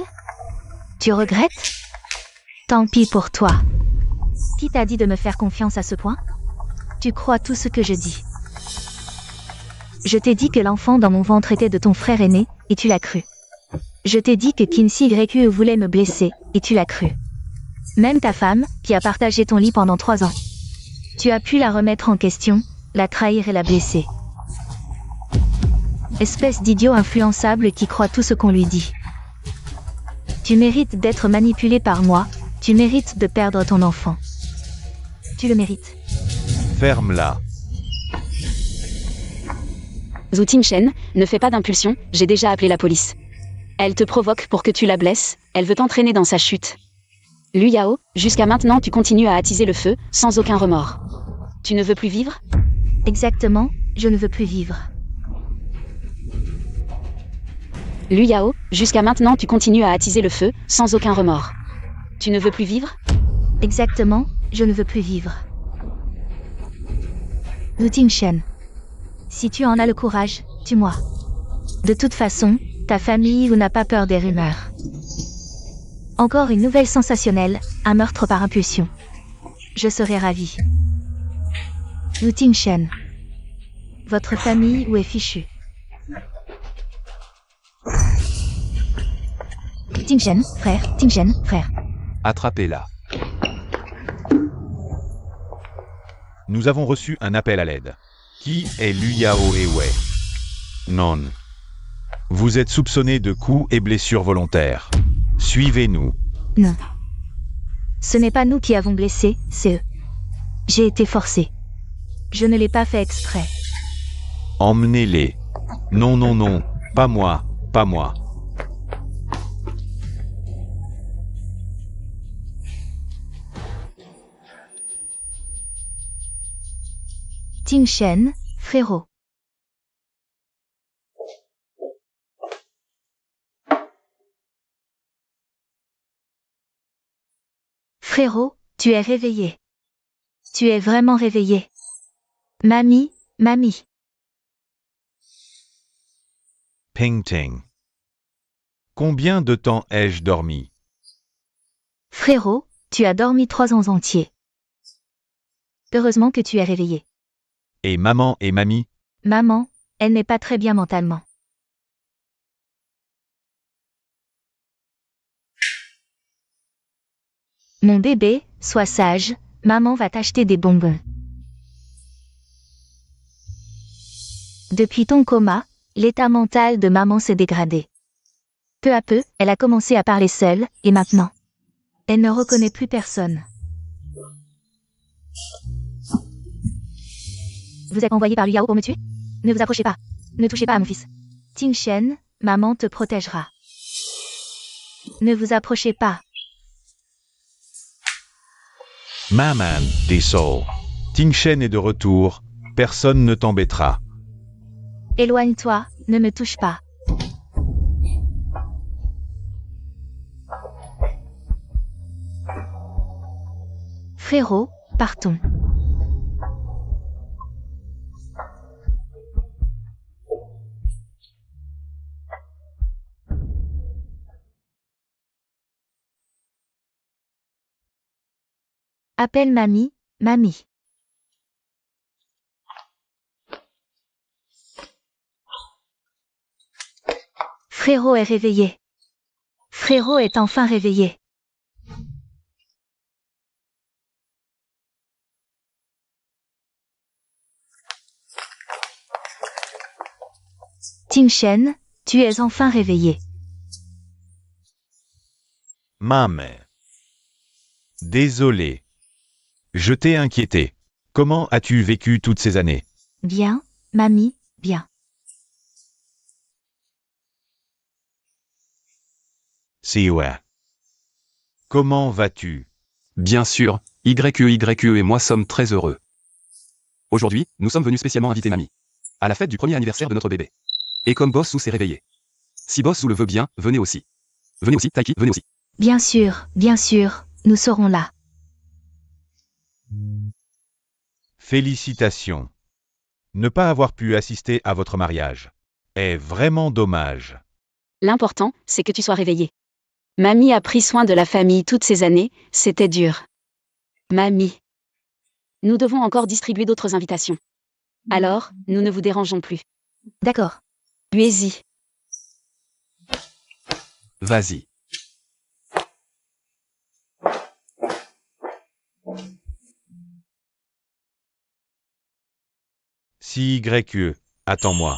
Tu regrettes? Tant pis pour toi. Qui t'a dit de me faire confiance à ce point? Tu crois tout ce que je dis. Je t'ai dit que l'enfant dans mon ventre était de ton frère aîné, et tu l'as cru. Je t'ai dit que Qin CYE voulait me blesser, et tu l'as cru. Même ta femme, qui a partagé ton lit pendant 3 ans. Tu as pu la remettre en question, la trahir et la blesser. Espèce d'idiot influençable qui croit tout ce qu'on lui dit. Tu mérites d'être manipulé par moi, tu mérites de perdre ton enfant. Tu le mérites. Ferme-la. Zhu Tingshen, ne fais pas d'impulsion, j'ai déjà appelé la police. Elle te provoque pour que tu la blesses, elle veut t'entraîner dans sa chute. Liu Yao, jusqu'à maintenant tu continues à attiser le feu, sans aucun remords. Tu ne veux plus vivre? Exactement, je ne veux plus vivre. Liu Yao, jusqu'à maintenant tu continues à attiser le feu, sans aucun remords. Tu ne veux plus vivre? Exactement, je ne veux plus vivre. Wu Tingshen. Si tu en as le courage, tue-moi. De toute façon, ta famille n'a pas peur des rumeurs. Encore une nouvelle sensationnelle, un meurtre par impulsion. Je serai ravi. Wu Tingshen. Votre famille où est fichue? Tingshen, frère. Attrapez-la. Nous avons reçu un appel à l'aide. Qui est Liu Yao et Wei? Non. Vous êtes soupçonné de coups et blessures volontaires. Suivez-nous. Non. Ce n'est pas nous qui avons blessé, c'est eux. J'ai été forcé. Je ne l'ai pas fait exprès. Emmenez-les. Non, pas moi, pas moi. Tingshen, frérot. Frérot, tu es réveillé. Tu es vraiment réveillé. Mamie. Ping-ting. Combien de temps ai-je dormi? Frérot, tu as dormi 3 ans entiers. Heureusement que tu es réveillé. Et maman et mamie? Maman, elle n'est pas très bien mentalement. Mon bébé, sois sage, maman va t'acheter des bonbons. Depuis ton coma, l'état mental de maman s'est dégradé. Peu à peu, elle a commencé à parler seule, et maintenant, elle ne reconnaît plus personne. Vous êtes envoyé par Liao pour me tuer? Ne vous approchez pas. Ne touchez pas à mon fils. Ting Shen, maman te protégera. Ne vous approchez pas. Maman, des souls. Ting Shen est de retour, personne ne t'embêtera. Éloigne-toi, ne me touche pas. Frérot, partons. Appelle mamie, mamie. Frérot est réveillé. Frérot est enfin réveillé. Ting Shen, tu es enfin réveillé. Maman. Désolé. Je t'ai inquiété. Comment as-tu vécu toutes ces années? Bien, mamie, bien. Siwa. Comment vas-tu? Bien sûr, YE et moi sommes très heureux. Aujourd'hui, nous sommes venus spécialement inviter mamie à la fête du premier anniversaire de notre bébé. Et comme Boss Sou s'est réveillé. Si Boss Sou le veut bien, venez aussi. Venez aussi, Taiki, venez aussi. Bien sûr, nous serons là. Félicitations. Ne pas avoir pu assister à votre mariage est vraiment dommage. L'important, c'est que tu sois réveillé. Mamie a pris soin de la famille toutes ces années, c'était dur. Mamie. Nous devons encore distribuer d'autres invitations. Alors, nous ne vous dérangeons plus. D'accord. Buez-y. Vas-y. Si YE, attends-moi.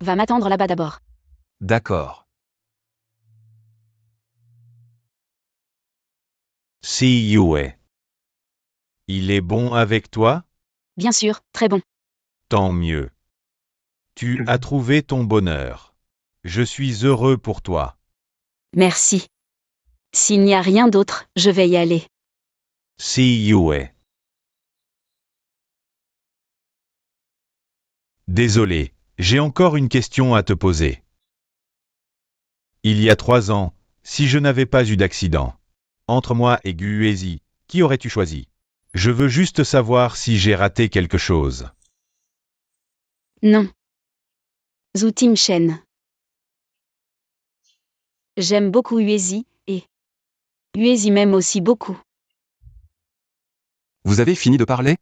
Va m'attendre là-bas d'abord. D'accord. Si Yue. Il est bon avec toi? Bien sûr, très bon. Tant mieux. Tu as trouvé ton bonheur. Je suis heureux pour toi. Merci. S'il n'y a rien d'autre, je vais y aller. Si Yue. Désolé, j'ai encore une question à te poser. Il y a 3 ans, si je n'avais pas eu d'accident, entre moi et Guezi, qui aurais-tu choisi? Je veux juste savoir si j'ai raté quelque chose. Non. Zhu Tim Shen. J'aime beaucoup Uezi, et Uezi m'aime aussi beaucoup. Vous avez fini de parler?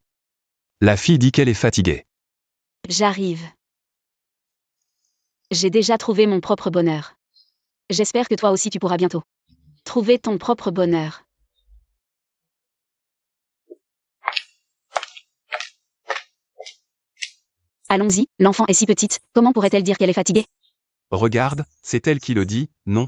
La fille dit qu'elle est fatiguée. J'arrive. J'ai déjà trouvé mon propre bonheur. J'espère que toi aussi tu pourras bientôt trouver ton propre bonheur. Allons-y, l'enfant est si petite, comment pourrait-elle dire qu'elle est fatiguée? Regarde, c'est elle qui le dit, non?